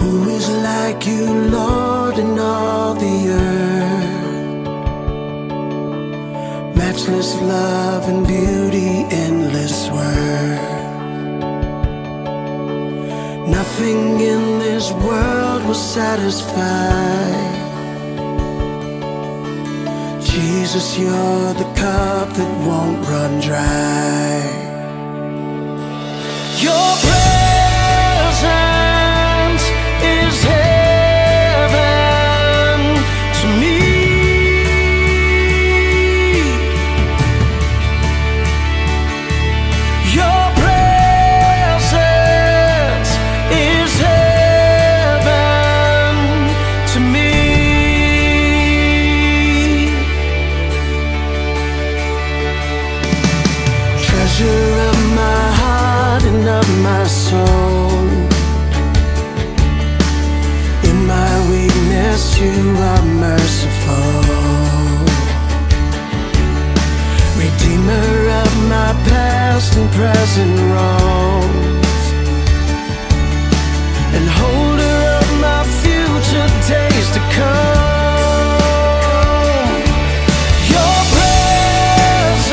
Who is like you, Lord, in all the earth? Matchless love and beauty, endless worth. Nothing in this world will satisfy. Jesus, you're the cup that won't run dry. Your presence is heaven to me. Your presence is heaven to me. Treasure of my heart and of my soul. In my weakness you are merciful. Redeemer of my past and present wrongs, and holder of my future days to come. Your presence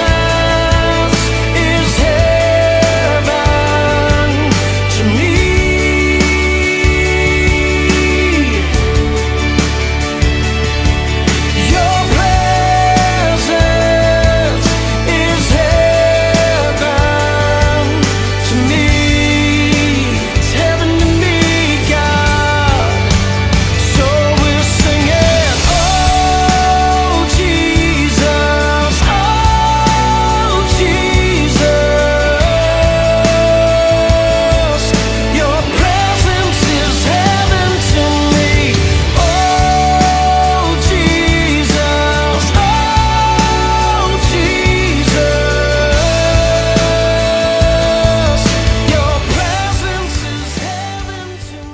is heaven to me. Your presence is heaven to me. It's heaven to me, God. So we're singing, oh Jesus, your presence is heaven to me. Oh Jesus, your presence is heaven to me.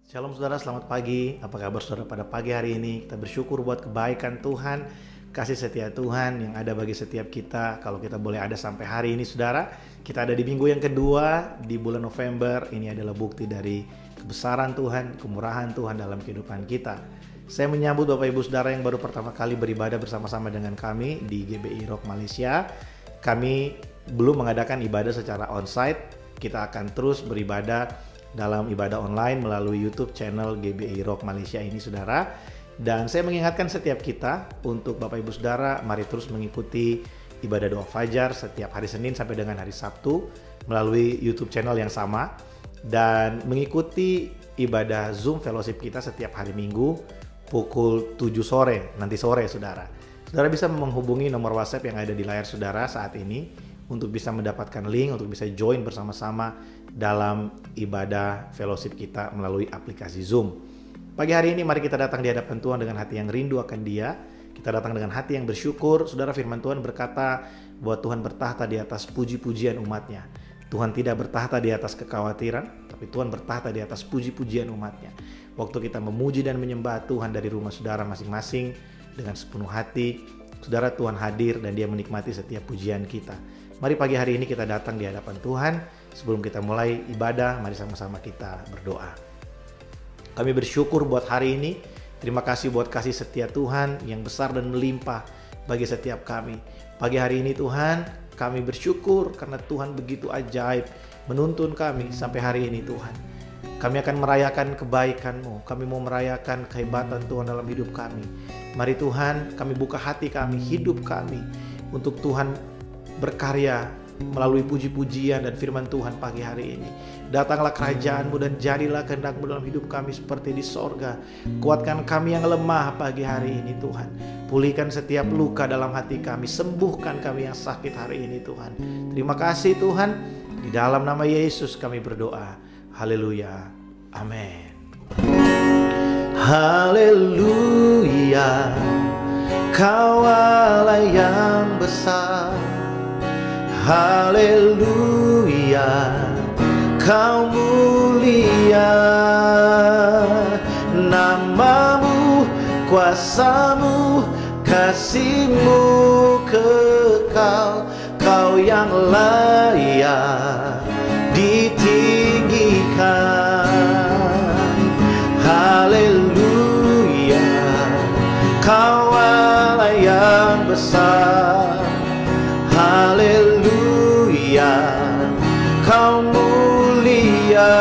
Shalom saudara, selamat pagi. Apa kabar saudara pada pagi hari ini? Kita bersyukur buat kebaikan Tuhan, kasih setia Tuhan yang ada bagi setiap kita. Kalau kita boleh ada sampai hari ini saudara, kita ada di minggu yang kedua di bulan November. Ini adalah bukti dari kebesaran Tuhan, kemurahan Tuhan dalam kehidupan kita. Saya menyambut Bapak Ibu Saudara yang baru pertama kali beribadah bersama-sama dengan kami di GBI Rock Malaysia. Kami belum mengadakan ibadah secara onsite. Kita akan terus beribadah dalam ibadah online melalui YouTube channel GBI Rock Malaysia ini, Saudara. Dan saya mengingatkan setiap kita untuk Bapak Ibu Saudara, mari terus mengikuti ibadah doa fajar setiap hari Senin sampai dengan hari Sabtu melalui YouTube channel yang sama, dan mengikuti ibadah Zoom fellowship kita setiap hari Minggu pukul 7 sore, nanti sore, Saudara. Saudara bisa menghubungi nomor WhatsApp yang ada di layar Saudara saat ini untuk bisa mendapatkan link, untuk bisa join bersama-sama dalam ibadah fellowship kita melalui aplikasi Zoom. Pagi hari ini mari kita datang di hadapan Tuhan dengan hati yang rindu akan Dia. Kita datang dengan hati yang bersyukur. Saudara, firman Tuhan berkata bahwa Tuhan bertahta di atas puji-pujian umatnya. Tuhan tidak bertahta di atas kekhawatiran, tapi Tuhan bertahta di atas puji-pujian umatnya. Waktu kita memuji dan menyembah Tuhan dari rumah saudara masing-masing dengan sepenuh hati, saudara, Tuhan hadir dan Dia menikmati setiap pujian kita. Mari pagi hari ini kita datang di hadapan Tuhan. Sebelum kita mulai ibadah, mari sama-sama kita berdoa. Kami bersyukur buat hari ini. Terima kasih buat kasih setia Tuhan yang besar dan melimpah bagi setiap kami. Pagi hari ini Tuhan, kami bersyukur karena Tuhan begitu ajaib menuntun kami sampai hari ini Tuhan. Kami akan merayakan kebaikan-Mu. Kami mau merayakan kehebatan Tuhan dalam hidup kami. Mari Tuhan, kami buka hati kami, hidup kami untuk Tuhan berkarya melalui puji-pujian dan firman Tuhan pagi hari ini. Datanglah kerajaan-Mu dan jadilah kehendak-Mu dalam hidup kami seperti di sorga. Kuatkan kami yang lemah pagi hari ini Tuhan. Pulihkan setiap luka dalam hati kami. Sembuhkan kami yang sakit hari ini Tuhan. Terima kasih Tuhan. Di dalam nama Yesus kami berdoa. Haleluya. Amin. Haleluya. Kau Allah yang besar. Haleluya. Kau mulia. Nama-Mu, kuasa-Mu, kasih-Mu kekal. Kau yang layak ditinggikan. Haleluya. Kau Allah yang besar. Haleluya. Kau mulia.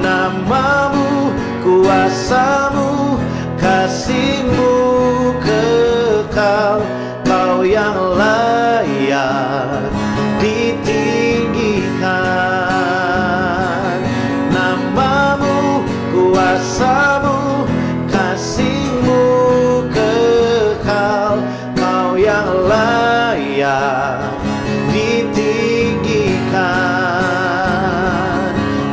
Nama-Mu, kuasa-Mu, kasih-Mu kekal. Kau yang layak ditinggikan. Nama-Mu, kuasa-Mu, kasih-Mu kekal. Kau yang layak ditinggikan.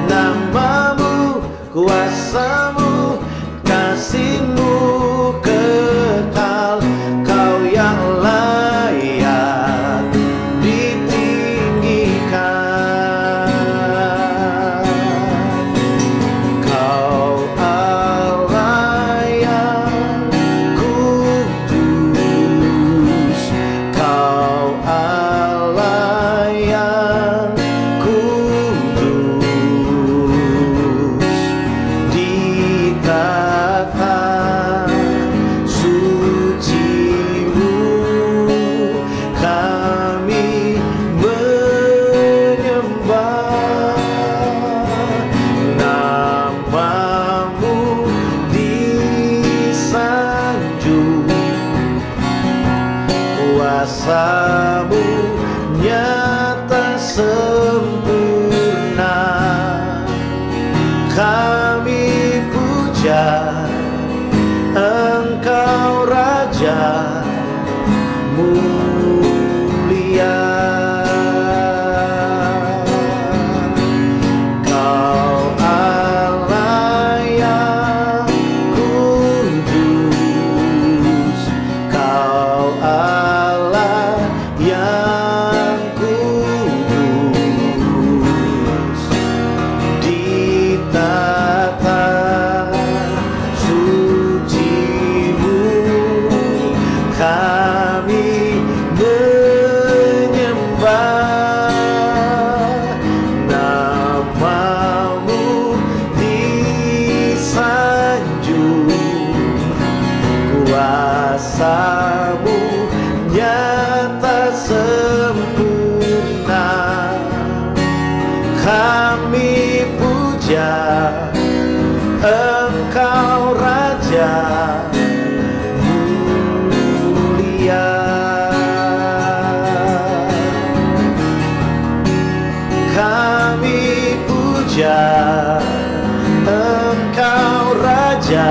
Nama-Mu, kuasa-Mu, kasih-Mu kekal. Kau yang layak ditinggikan. Kau Allah yang kudus. Kau Allah yang kudus. Ditata suci-Mu kami menyembah. Nama-Mu disanjung. Kuasa-Mu nyata sempurna. Kami puja Engkau Raja mulia. Kau Allah yang kudus. Kau Allah yang kudus. Ditata suci-Mu kuasa-Mu nyata sempurna. Kami puja Engkau Raja mulia. Kami puja Engkau Raja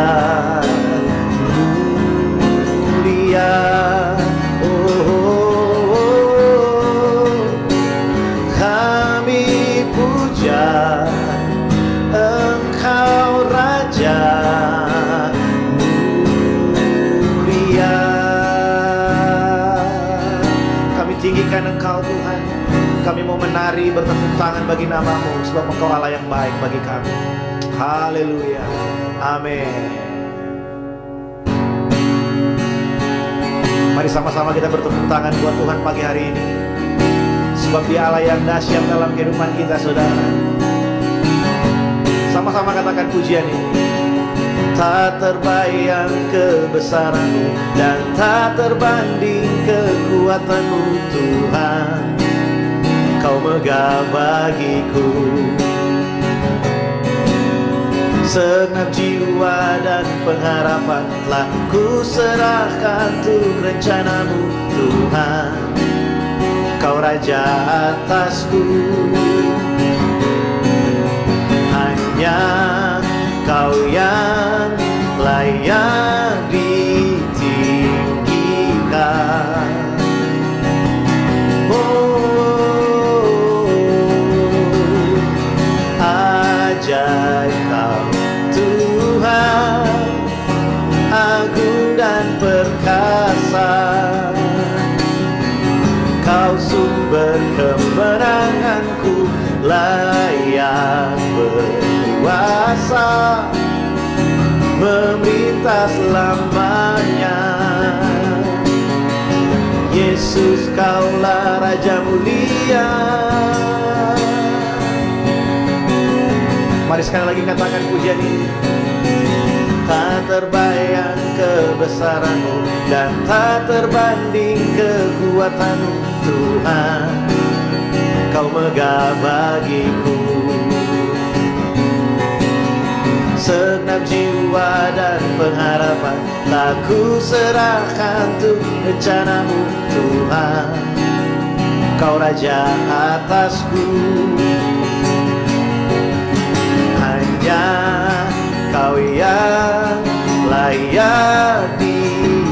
mulia. Kami puja Engkau Raja mulia. Kami tinggikan Engkau Tuhan. Kami mau menari bertepuk tangan bagi nama-Mu, sebab Engkau Allah yang baik bagi kami. Haleluya. Amin. Mari sama-sama kita bertepuk tangan buat Tuhan pagi hari ini, sebab Dia Allah yang dahsyat dalam kehidupan kita, saudara. Sama-sama katakan pujian ini. Tak terbayang kebesaran-Mu dan tak terbanding kekuatan-Mu, Tuhan. Kau megah bagiku. Segenap jiwa dan pengharapan telah ku serahkan untuk rencana-Mu, Tuhan. Kau Raja atasku. Hanya Kau yang layak ditinggikan. Ajaib Kau Tuhan, agung dan perkasa. Kau sumber kemenanganku, layak berkuasa, memerintah selamanya. Yesus, Kaulah Raja mulia. Mari sekali lagi katakan pujian ini. Tak terbayang kebesaran-Mu dan tak terbanding kekuatan-Mu, Tuhan. Kau megah bagiku. Segenap jiwa dan pengharapan tak ku serahkan untuk rencana-Mu, Tuhan. Kau Raja atasku. Hanya Kau yang layak ditinggikan.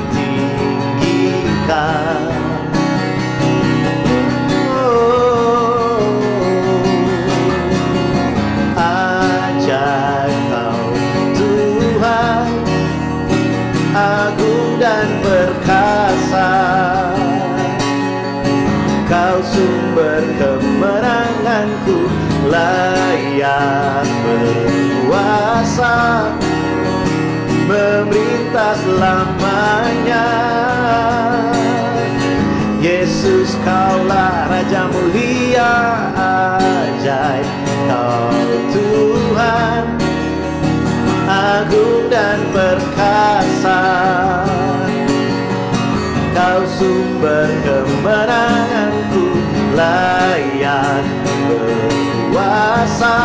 Ajaib Kau Tuhan, agung dan perkasa. Kau sumber kemenanganku, layak berkuasa, memerintah selamanya. Yesus, Kaulah Raja mulia. Ajaib Kau Tuhan, agung dan perkasa. Kau sumber kemenanganku, layak berkuasa,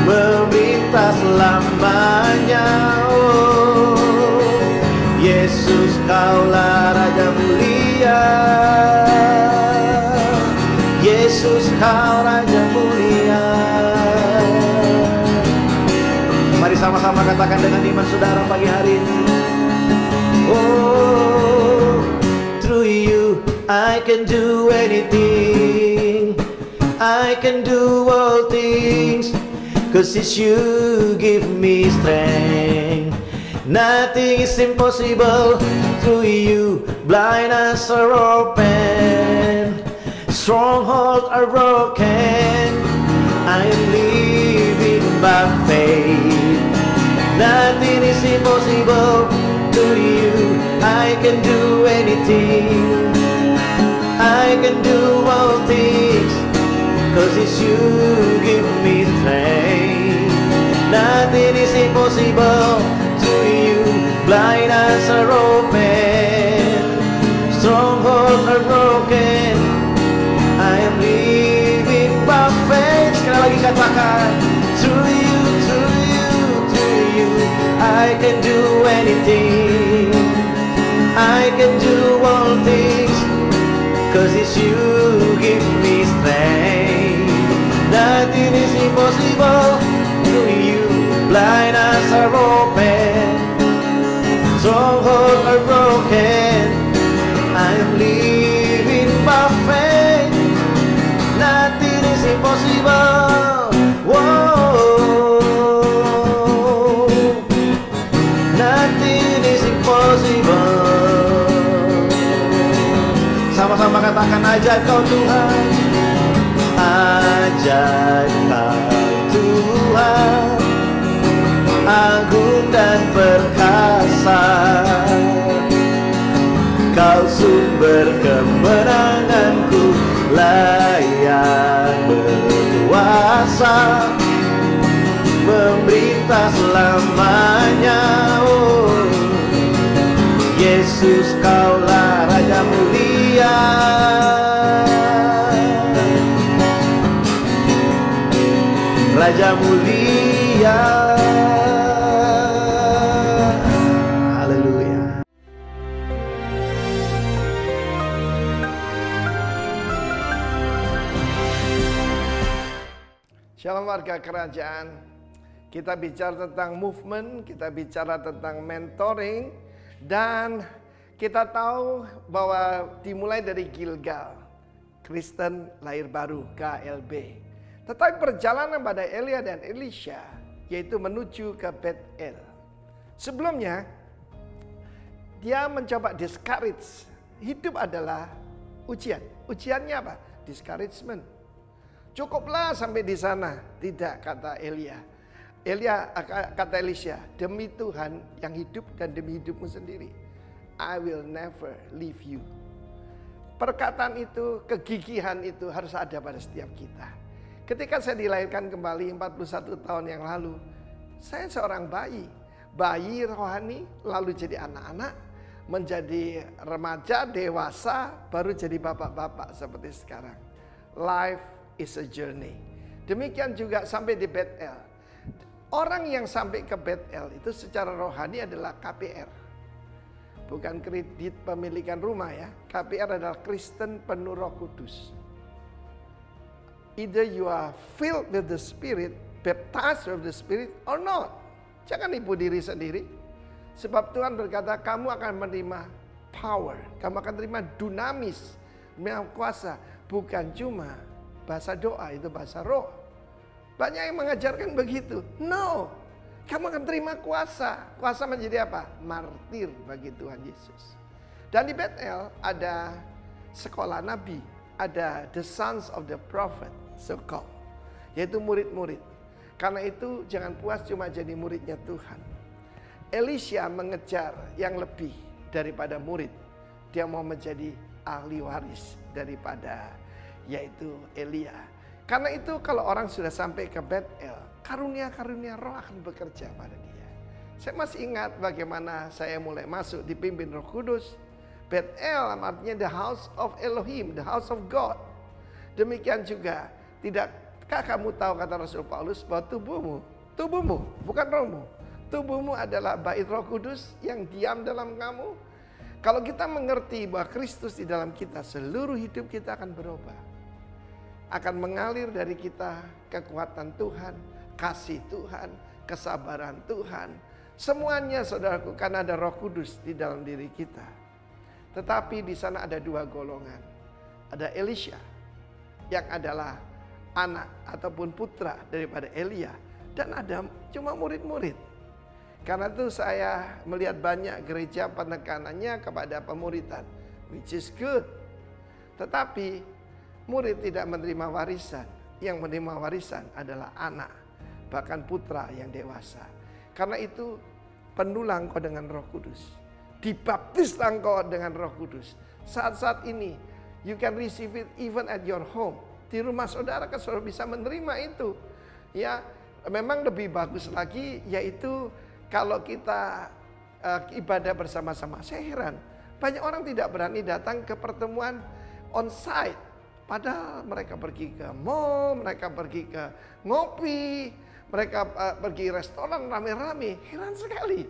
memerintah selamanya. Yesus, Kaulah Raja mulia. Yesus, Kau Raja mulia. Mari sama-sama katakan dengan iman, saudara, pagi hari ini. Oh, through You I can do anything. I can do all things, 'cause it's You give me strength. Nothing is impossible. Through You blind eyes are open, strongholds are broken. I am living by faith. Nothing is impossible. To You I can do anything. I can do all things, 'cause it's You give me strength. Nothing is impossible. To You blind eyes are open, strongholds are broken. I am living by faith. Sekali lagi katakan, through you, through you, through you, I can do anything. I can do all things, 'cause it's you give me strength. Nothing is impossible through you. Blind eyes are open, strongholds are broken. I am living by faith. Nothing is impossible. Whoa. Nothing is impossible. Sama-sama katakan, ajaib kau Tuhan. Ajaib kau Tuhan, agung dan perkasa. Kau sumber kemenanganku, layak berkuasa, memerintah selamanya. Oh, Yesus, kaulah Raja mulia. Raja mulia. Haleluya. Shalom warga kerajaan. Kita bicara tentang movement, kita bicara tentang mentoring, dan kita tahu bahwa dimulai dari Gilgal, Kristen lahir baru, KLB. Tetapi perjalanan pada Elia dan Elisha, yaitu menuju ke Bethel. Sebelumnya, dia mencoba discourage. Hidup adalah ujian. Ujiannya apa? Discouragement. Cukuplah sampai di sana. Tidak, kata Elia. Kata Elisha, demi Tuhan yang hidup dan demi hidupmu sendiri, I will never leave you. Perkataan itu, kegigihan itu harus ada pada setiap kita. Ketika saya dilahirkan kembali 41 tahun yang lalu, saya seorang bayi. Bayi rohani, lalu jadi anak-anak, menjadi remaja, dewasa, baru jadi bapak-bapak seperti sekarang. Life is a journey. Demikian juga sampai di Bethel. Orang yang sampai ke Bethel itu secara rohani adalah KPR. Bukan kredit pemilikan rumah ya. KPR adalah Kristen penuh Roh Kudus. Either you are filled with the Spirit, baptized with the Spirit or not. Jangan nipu diri sendiri. Sebab Tuhan berkata, kamu akan menerima power. Kamu akan terima dunamis, menerima kuasa. Bukan cuma bahasa doa, itu bahasa roh. Banyak yang mengajarkan begitu. No, kamu akan terima kuasa. Kuasa menjadi apa? Martir bagi Tuhan Yesus. Dan di Bethel ada sekolah nabi. Ada the sons of the prophet, so-called, yaitu murid-murid. Karena itu jangan puas cuma jadi muridnya Tuhan. Elisha mengejar yang lebih daripada murid. Dia mau menjadi ahli waris daripada yaitu Elia. Karena itu kalau orang sudah sampai ke Bethel, karunia-karunia roh akan bekerja pada dia. Saya masih ingat bagaimana saya mulai masuk dipimpin Roh Kudus. Bethel artinya the house of Elohim, the house of God. Demikian juga, tidakkah kamu tahu kata Rasul Paulus bahwa tubuhmu bukan rohmu. Tubuhmu adalah bait Roh Kudus yang diam dalam kamu. Kalau kita mengerti bahwa Kristus di dalam kita, seluruh hidup kita akan berubah. Akan mengalir dari kita kekuatan Tuhan, kasih Tuhan, kesabaran Tuhan. Semuanya saudaraku, karena ada Roh Kudus di dalam diri kita. Tetapi di sana ada dua golongan. Ada Elisha yang adalah anak ataupun putra daripada Elia. Dan ada cuma murid-murid. Karena itu saya melihat banyak gereja penekanannya kepada pemuridan. Which is good. Tetapi murid tidak menerima warisan. Yang menerima warisan adalah anak. Bahkan putra yang dewasa. Karena itu penuh engkau dengan Roh Kudus. Dibaptis engkau dengan Roh Kudus. Saat-saat ini you can receive it even at your home. Di rumah saudara kan saudara bisa menerima itu. Ya, memang lebih bagus lagi yaitu kalau kita ibadah bersama-sama. Saya heran, banyak orang tidak berani datang ke pertemuan on-site. Padahal mereka pergi ke mall, mereka pergi ke ngopi, mereka pergi restoran rame-rame. Heran sekali.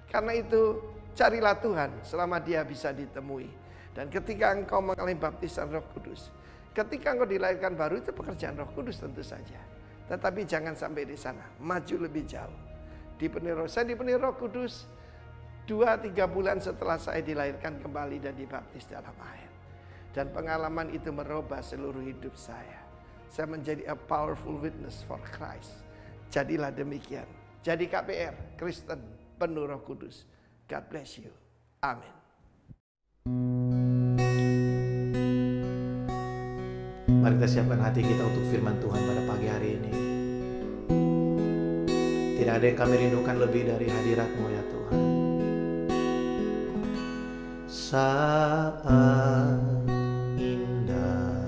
Karena itu carilah Tuhan selama Dia bisa ditemui. Dan ketika engkau mengalami baptisan Roh Kudus, ketika engkau dilahirkan baru, itu pekerjaan Roh Kudus tentu saja. Tetapi jangan sampai di sana, maju lebih jauh. Saya dipenuhi Roh Kudus 2-3 bulan setelah saya dilahirkan kembali dan dibaptis dalam air. Dan pengalaman itu merubah seluruh hidup saya. Saya menjadi a powerful witness for Christ. Jadilah demikian. Jadi KPR, Kristen, penuh Roh Kudus. God bless you. Amin. Mari kita siapkan hati kita untuk firman Tuhan pada pagi hari ini. Tidak ada yang kami rindukan lebih dari hadirat-Mu ya Tuhan. Saat indah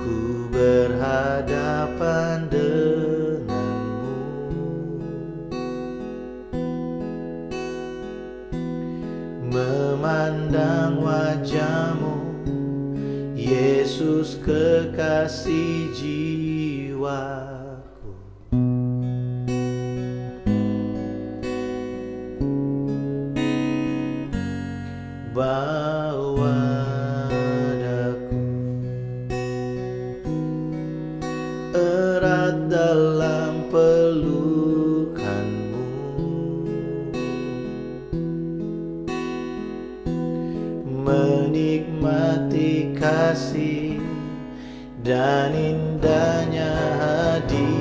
ku berhadapan denganmu, memandang wajah-Mu Yesus, kekasih jiwaku. Bawa daku erat dalam pelukan-Mu, menikmati kasih dan indahnya hadirat-Mu.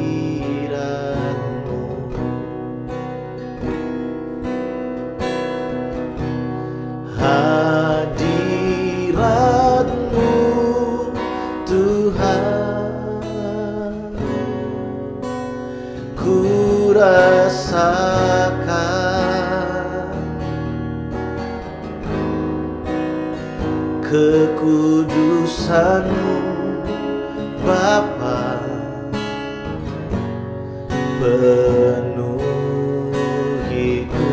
Hadirat-Mu Tuhan, ku rasakan kekudusan-Mu Bapa, penuhiku.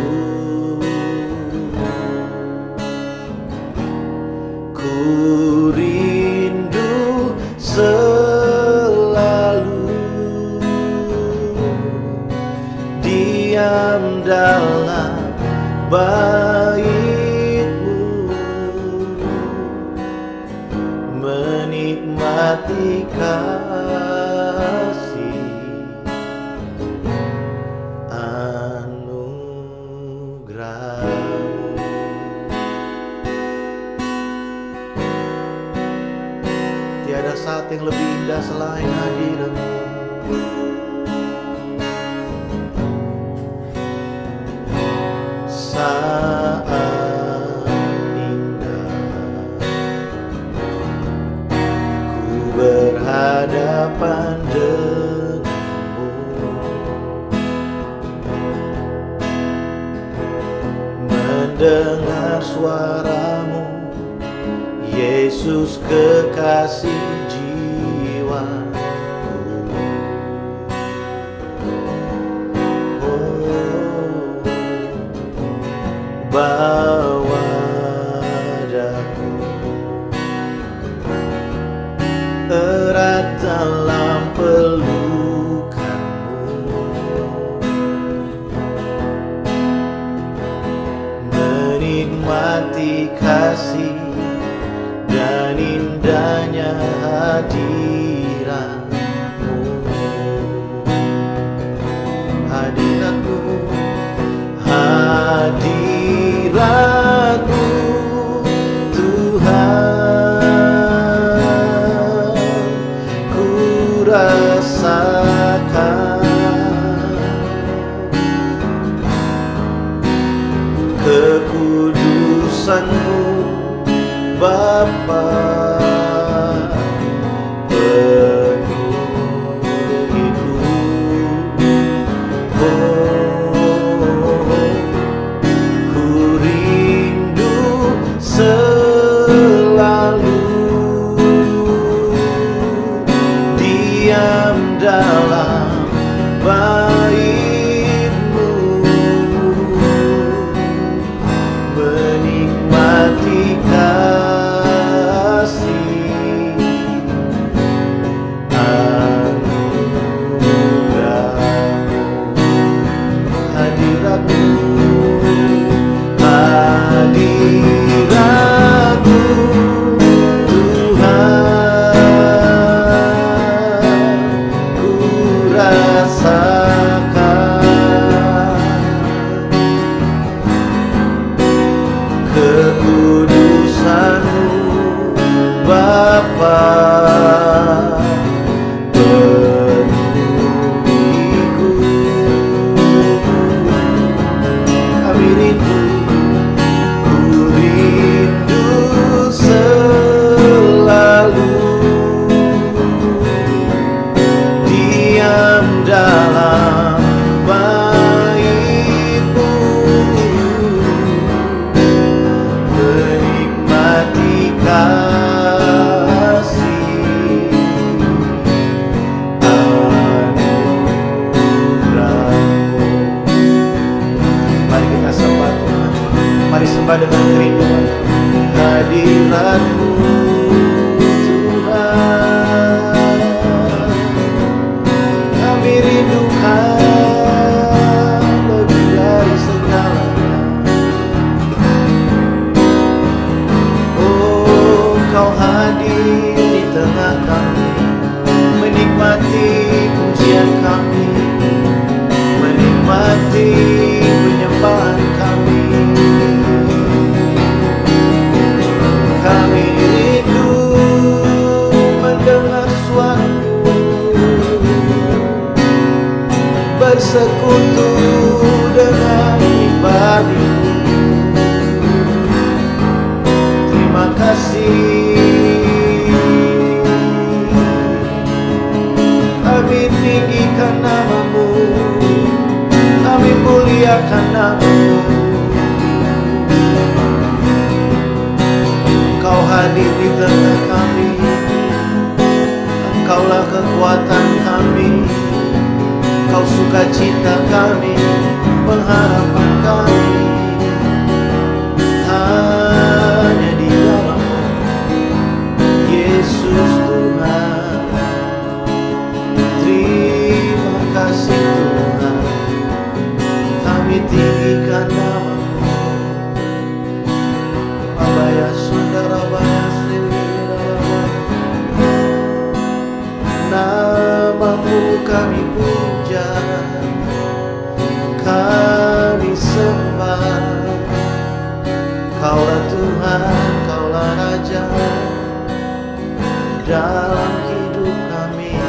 Ku rindu selalu diam dalam bait-Mu, menikmati kasih anugerah-Mu. Tiada saat yang lebih indah selain hadirat-Mu. Saat berhadapan denganmu, mendengar suara-Mu Yesus, kekasih jiwaku. Oh, bawa daku erat dalam pelukan-Mu, menikmati kasih dan indahnya hadirat-Mu. Hadirat-Mu, hadirat-Mu Tuhan, ku rasakan kekudusan-Mu Bapa, penuhiku. Oh, ku rindu selalu diam dalam bait-Mu, Bapa, penuhiku. Kami rindu, ku rindu selalu diam dalam bait-Mu, menikmati kasih anugerah-Mu. Mari kita sembah Tuhan, mari sembah dengan kerinduan hadirat-Mu Tuhan. Kami rindukan lebih dari segalanya. Oh, Kau hadir di tengah kami, menikmati pujian kami, menikmati penyembahan kami. Kami rindu mendengar suara-Mu, bersekutu dengan ibadah-Mu. Terima kasih. Kami tinggikan nama-Mu, kami muliakan nama-Mu. Engkau hadir di tengah kami, Engkaulah kekuatan kami, Kau sukacita kami, pengharapan kami. Hanya di dalam-Mu, Yesus Tuhan. Terima kasih Tuhan, kami tinggikan nama-Mu. Abaya saudara baya nama-Mu kami puja, kami sembah. Kaulah Tuhan, Kaulah Raja dalam hidup kami,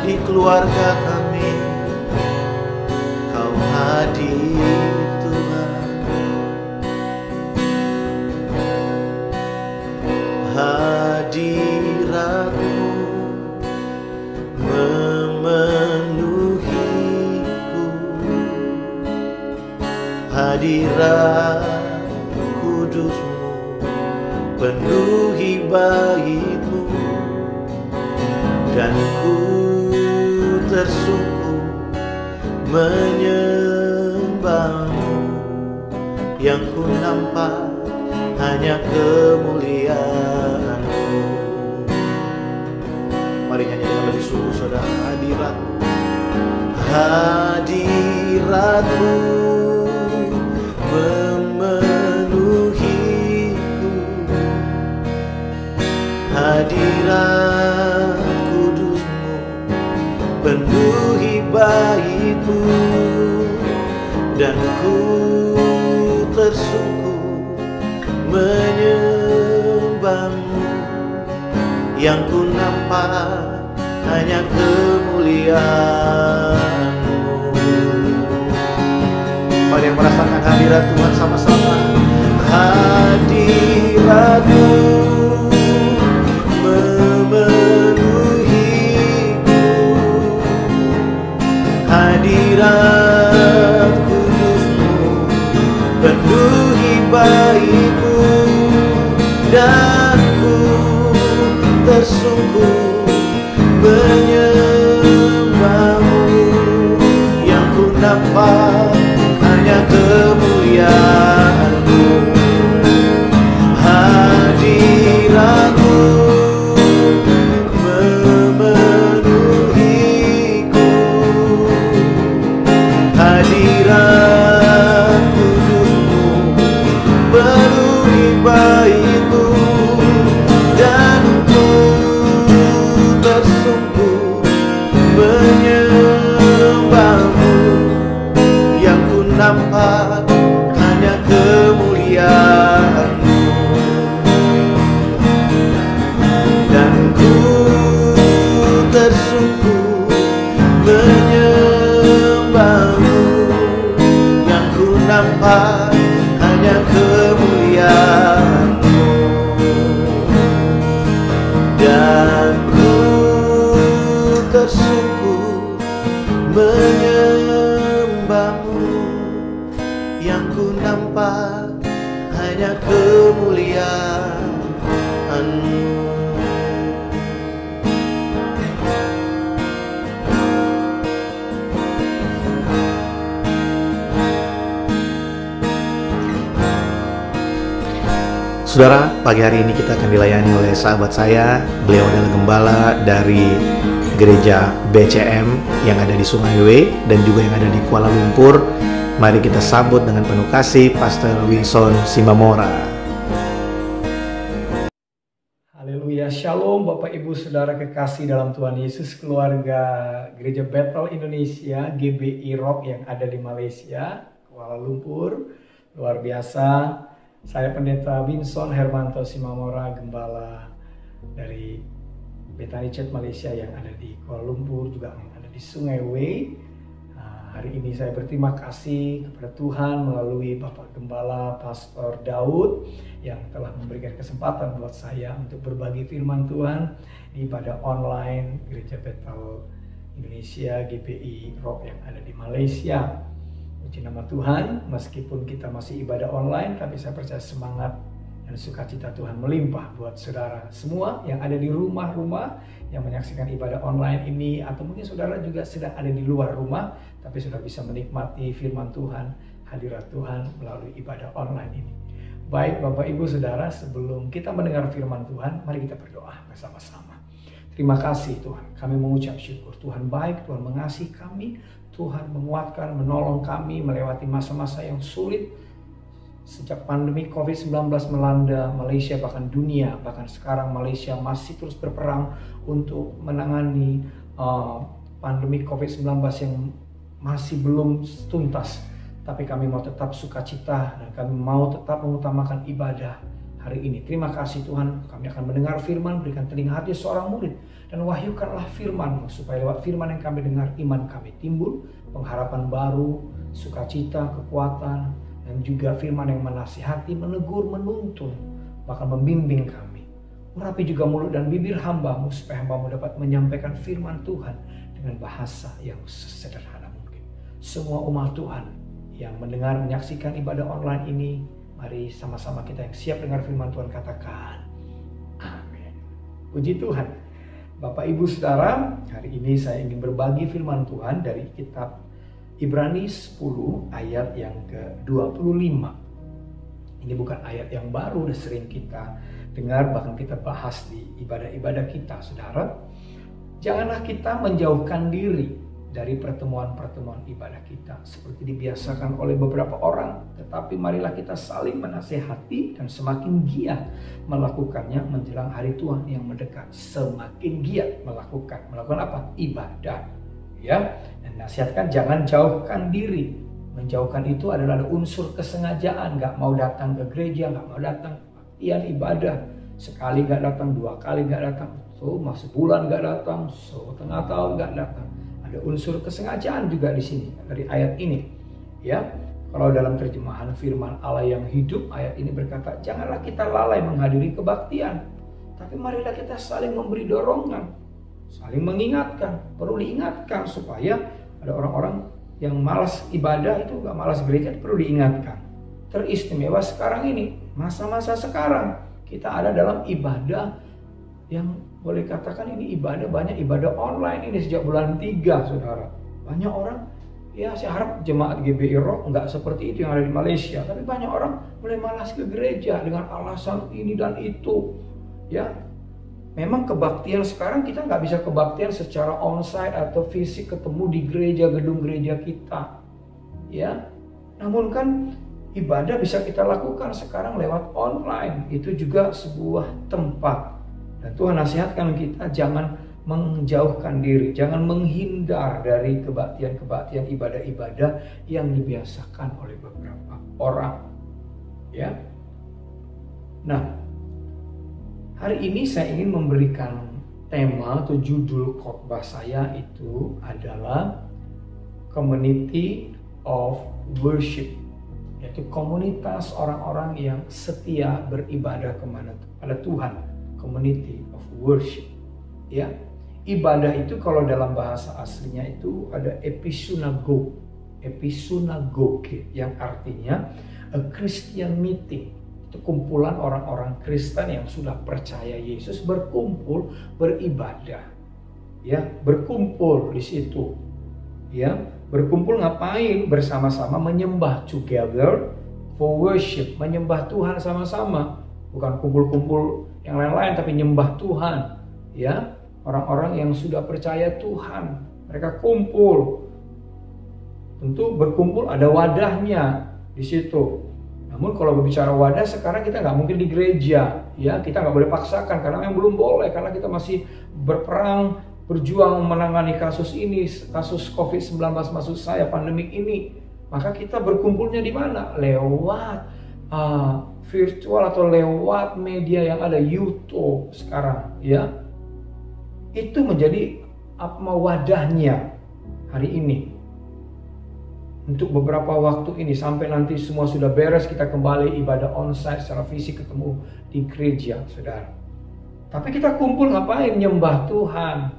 di keluarga kami. Kau hadir Tuhan, hadirat-Mu memenuhiku, hadirat kudus-Mu penuhi bait-Mu, dan ku tersungkur menyembah-Mu. Yang ku nampak hanya kemuliaan-Mu. Mari nyanyi dengan lebih sungguh saudara. Hadirat-Mu, hadirat-Mu memenuhiku, hadirat kudus-Mu penuhi bait-Mu, dan ku tersungkur menyembah-Mu. Yang ku nampak hanya kemuliaan-Mu. Mari yang merasakan hadirat Tuhan sama-sama. Hadirat-Mu memenuhiku, hadirat kudus-Mu penuhi bait-Mu, dan ku tersungkur menyembah-Mu. Yang ku nampak hanya kemuliaan-Mu. Hadirat-Mu memenuhiku, hadirat kudus-Mu penuhi bait-Mu, dan ku tersungkur menyembah-Mu. Yang ku nampak hanya kemuliaan-Mu. nampak hanya kemuliaan-Mu, dan ku tersungkur menyembah-Mu. Yang ku nampak hanya kemuliaan-Mu. Saudara, pagi hari ini kita akan dilayani oleh sahabat saya. Beliau adalah gembala dari gereja BCM yang ada di Sungai W dan juga yang ada di Kuala Lumpur. Mari kita sambut dengan penuh kasih Pastor Winson Simamora. Haleluya, Shalom Bapak Ibu Saudara kekasih dalam Tuhan Yesus, keluarga Gereja Bethel Indonesia GBI Rock yang ada di Malaysia, Kuala Lumpur. Luar biasa. Saya Pendeta Winson Hermanto Simamora, gembala dari Bethany Church Malaysia yang ada di Kuala Lumpur, juga yang ada di Sungai W. Hari ini saya berterima kasih kepada Tuhan melalui Bapak Gembala Pastor Daud yang telah memberikan kesempatan buat saya untuk berbagi firman Tuhan di ibadah online Gereja Bethel Indonesia GBI Rock yang ada di Malaysia. Puji nama Tuhan, meskipun kita masih ibadah online, tapi saya percaya semangat dan sukacita Tuhan melimpah buat saudara semua yang ada di rumah-rumah yang menyaksikan ibadah online ini, atau mungkin saudara juga sedang ada di luar rumah, tapi sudah bisa menikmati firman Tuhan, hadirat Tuhan melalui ibadah online ini. Baik Bapak Ibu Saudara, sebelum kita mendengar firman Tuhan, mari kita berdoa bersama-sama. Terima kasih Tuhan, kami mengucap syukur. Tuhan baik, Tuhan mengasihi kami, Tuhan menguatkan, menolong kami melewati masa-masa yang sulit. Sejak pandemi COVID-19 melanda Malaysia, bahkan dunia, bahkan sekarang Malaysia masih terus berperang untuk menangani pandemi COVID-19 yang masih belum tuntas. Tapi kami mau tetap sukacita dan kami mau tetap mengutamakan ibadah hari ini. Terima kasih Tuhan, kami akan mendengar firman, berikan telinga hati seorang murid, dan wahyukanlah firman-Mu, supaya lewat firman yang kami dengar, iman kami timbul, pengharapan baru, sukacita, kekuatan, dan juga firman yang menasihati, menegur, menuntun, bahkan membimbing kami. Urapi juga mulut dan bibir hamba-Mu, supaya hamba-Mu dapat menyampaikan firman Tuhan dengan bahasa yang sesederhana mungkin. Semua umat Tuhan yang mendengar, menyaksikan ibadah online ini, mari sama-sama kita yang siap dengar firman Tuhan katakan, amin. Puji Tuhan. Bapak Ibu Saudara, hari ini saya ingin berbagi firman Tuhan dari kitab Ibrani 10 ayat yang ke-25. Ini bukan ayat yang baru, udah sering kita dengar, bahkan kita bahas di ibadah-ibadah kita, Saudara. Janganlah kita menjauhkan diri dari pertemuan-pertemuan ibadah kita seperti dibiasakan oleh beberapa orang, tetapi marilah kita saling menasehati dan semakin giat melakukannya menjelang hari Tuhan yang mendekat. Semakin giat melakukan apa? Ibadah, ya. Dan nasihatkan jangan jauhkan diri. Menjauhkan itu adalah ada unsur kesengajaan, nggak mau datang ke gereja, nggak mau datang kebaktian ibadah, sekali nggak datang, 2 kali nggak datang, sebulan nggak datang, setengah tahun nggak datang. Ada unsur kesengajaan juga di sini dari ayat ini, ya. Kalau dalam terjemahan firman Allah yang hidup, ayat ini berkata, janganlah kita lalai menghadiri kebaktian, tapi marilah kita saling memberi dorongan, saling mengingatkan. Perlu diingatkan supaya ada orang-orang yang malas ibadah itu, gak malas gereja, perlu diingatkan. Teristimewa sekarang ini, masa-masa sekarang kita ada dalam ibadah yang boleh katakan ini ibadah, banyak ibadah online ini sejak bulan 3, Saudara. Banyak orang, ya saya harap jemaat GBI Rock nggak seperti itu yang ada di Malaysia, tapi banyak orang mulai malas ke gereja dengan alasan ini dan itu, ya. Memang kebaktian sekarang kita nggak bisa kebaktian secara onsite atau fisik ketemu di gereja, gedung gereja kita, ya. Namun kan ibadah bisa kita lakukan sekarang lewat online, itu juga sebuah tempat. Dan Tuhan nasihatkan kita jangan menjauhkan diri, jangan menghindar dari kebaktian-kebaktian ibadah-ibadah yang dibiasakan oleh beberapa orang, ya. Nah, hari ini saya ingin memberikan tema atau judul khotbah saya itu adalah Community of Worship. yaitu komunitas orang-orang yang setia beribadah kepada Tuhan, community of worship. Ya, ibadah itu kalau dalam bahasa aslinya itu ada episynagoge, yang artinya a Christian meeting. Itu kumpulan orang-orang Kristen yang sudah percaya Yesus berkumpul beribadah. Ya, berkumpul di situ. Ya, berkumpul ngapain? Bersama-sama menyembah, together for worship, menyembah Tuhan sama-sama. Bukan kumpul-kumpul yang lain-lain, tapi nyembah Tuhan. Ya, orang-orang yang sudah percaya Tuhan, mereka kumpul. Tentu berkumpul ada wadahnya di situ. Namun kalau berbicara wadah, sekarang kita nggak mungkin di gereja, ya, kita nggak boleh paksakan karena memang belum boleh, karena kita masih berperang, berjuang menangani kasus ini, kasus COVID-19 maksud saya, pandemik ini. Maka kita berkumpulnya di mana? Lewat virtual atau lewat media yang ada, YouTube sekarang, ya. Itu menjadi wadahnya hari ini. Untuk beberapa waktu ini sampai nanti semua sudah beres, kita kembali ibadah onsite secara fisik ketemu di gereja, saudara. Tapi kita kumpul ngapain? Nyembah Tuhan.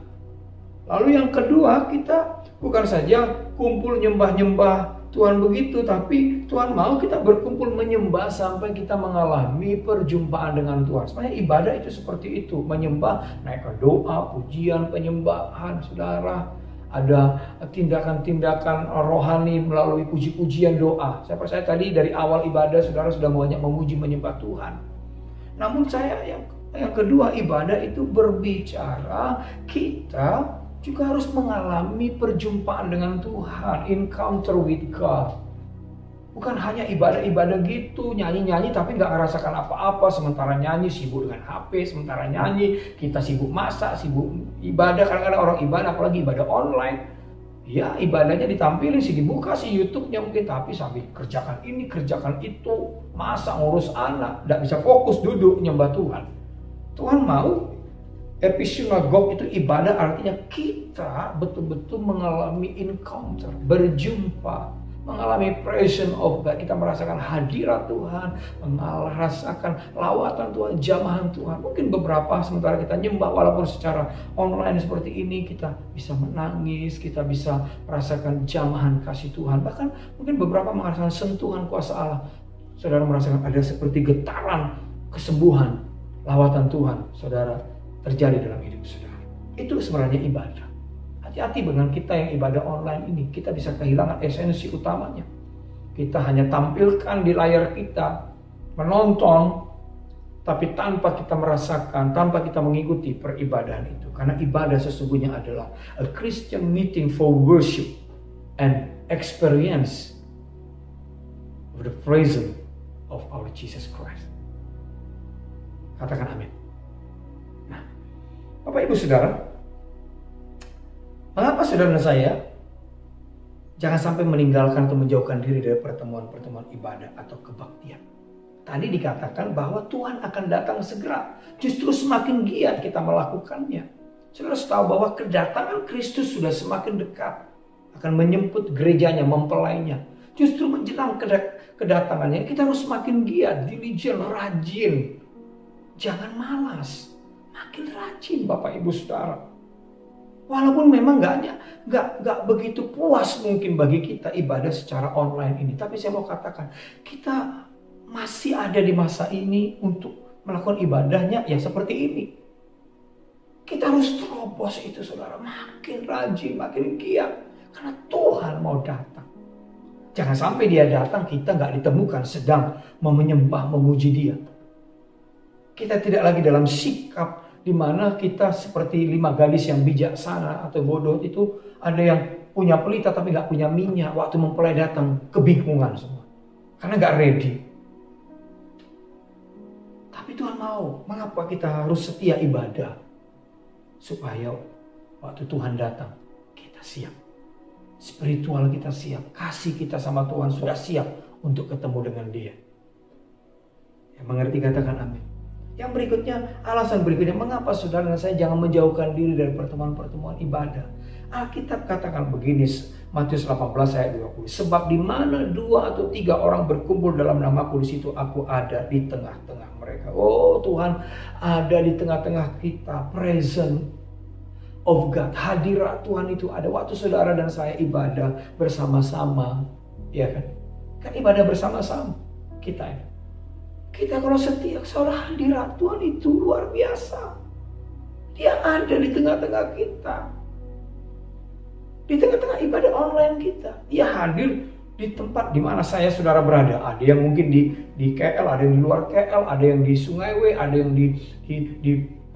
Lalu yang kedua, kita bukan saja kumpul nyembah-nyembah Tuhan begitu, tapi Tuhan mau kita berkumpul menyembah sampai kita mengalami perjumpaan dengan Tuhan. Sebenarnya ibadah itu seperti itu, menyembah, naikkan doa, pujian, penyembahan, saudara. Ada tindakan-tindakan rohani melalui puji-pujian doa. Saya percaya tadi dari awal ibadah saudara sudah banyak memuji menyembah Tuhan. Namun saya yang kedua, ibadah itu berbicara kita juga harus mengalami perjumpaan dengan Tuhan, encounter with God. Bukan hanya ibadah-ibadah gitu, nyanyi-nyanyi tapi nggak ngerasakan apa-apa. Sementara nyanyi sibuk dengan HP, sementara nyanyi kita sibuk masak, sibuk ibadah. Kadang-kadang orang ibadah, apalagi ibadah online, ya ibadahnya ditampilin sih, dibuka sih YouTube-nya mungkin, tapi sambil kerjakan ini, kerjakan itu, masak, ngurus anak, nggak bisa fokus duduk nyembah Tuhan. Tuhan mau episynagoge itu ibadah, artinya kita betul-betul mengalami encounter, berjumpa, mengalami presence of God. Kita merasakan hadirat Tuhan, merasakan lawatan Tuhan, jamahan Tuhan. Mungkin beberapa sementara kita nyembah walaupun secara online seperti ini, kita bisa menangis, kita bisa merasakan jamahan kasih Tuhan. Bahkan mungkin beberapa merasakan sentuhan kuasa Allah. Saudara merasakan ada seperti getaran kesembuhan, lawatan Tuhan, saudara, terjadi dalam hidup saudara. Itu sebenarnya ibadah. Hati-hati dengan kita yang ibadah online ini, kita bisa kehilangan esensi utamanya. Kita hanya tampilkan di layar kita, menonton, tapi tanpa kita merasakan, tanpa kita mengikuti peribadahan itu. Karena ibadah sesungguhnya adalah a Christian meeting for worship and experience of the presence of our Jesus Christ. Katakan amin. Nah, Bapak Ibu Saudara, mengapa saudara dan saya jangan sampai meninggalkan atau menjauhkan diri dari pertemuan-pertemuan ibadah atau kebaktian? Tadi dikatakan bahwa Tuhan akan datang segera. Justru semakin giat kita melakukannya. Saudara tahu bahwa kedatangan Kristus sudah semakin dekat. Akan menjemput gerejanya, mempelainya. Justru menjelang kedatangannya kita harus semakin giat, diligent, rajin. Jangan malas. Makin rajin Bapak Ibu Saudara. Walaupun memang nggak begitu puas mungkin bagi kita ibadah secara online ini. Tapi saya mau katakan, kita masih ada di masa ini untuk melakukan ibadahnya ya seperti ini. Kita harus terobos itu saudara. Makin rajin, makin giat. Karena Tuhan mau datang. Jangan sampai dia datang kita nggak ditemukan sedang menyembah, memuji dia. Kita tidak lagi dalam sikap di mana kita seperti 5 gadis yang bijaksana atau bodoh itu, ada yang punya pelita tapi nggak punya minyak. Waktu mempelai datang kebingungan semua karena nggak ready. Tapi Tuhan mau, mengapa kita harus setia ibadah? Supaya waktu Tuhan datang kita siap, spiritual kita siap, kasih kita sama Tuhan sudah siap untuk ketemu dengan Dia. Yang mengerti katakan amin. Yang berikutnya, alasan berikutnya, mengapa saudara dan saya jangan menjauhkan diri dari pertemuan-pertemuan ibadah. Alkitab katakan begini, Matius 18 ayat 20. Sebab di mana 2 atau 3 orang berkumpul dalam namaku, di situ aku ada di tengah-tengah mereka. Oh Tuhan ada di tengah-tengah kita, present of God. Hadirat Tuhan itu ada waktu saudara dan saya ibadah bersama-sama. Ya kan? Kan ibadah bersama-sama kita ini. Kita kalau setia, saudara, hadirat Tuhan itu luar biasa. Dia ada di tengah-tengah kita. Di tengah-tengah ibadah online kita. Dia hadir di tempat di mana saya saudara berada. Ada yang mungkin di KL, ada yang di luar KL, ada yang di Sungai W, ada yang di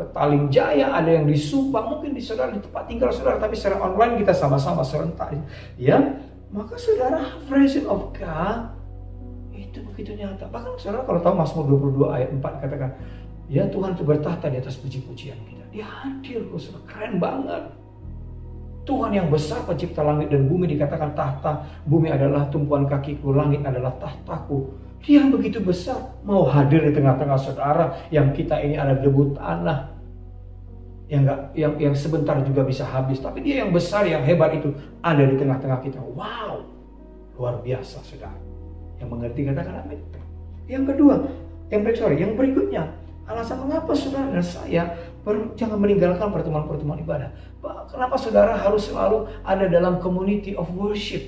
Petaling Jaya, ada yang di Subang, mungkin di saudara di tempat tinggal saudara, tapi secara online kita sama-sama serentak. Ya, maka saudara, presence of God itu begitu nyata. Bahkan saudara kalau tahu Mazmur 22 ayat 4 katakan, ya Tuhan itu bertahta di atas puji-pujian kita. Dia hadir, saudara, keren banget. Tuhan yang besar pencipta langit dan bumi, dikatakan tahta, bumi adalah tumpuan kakiku, langit adalah tahtaku. Dia begitu besar, mau hadir di tengah-tengah saudara yang kita ini ada debu tanah. Yang sebentar juga bisa habis, tapi dia yang besar, yang hebat itu ada di tengah-tengah kita. Wow, luar biasa saudara. Yang mengerti katakan amin. Yang kedua, yang berikutnya, alasan mengapa saudara dan saya jangan meninggalkan pertemuan-pertemuan ibadah. Kenapa saudara harus selalu ada dalam community of worship?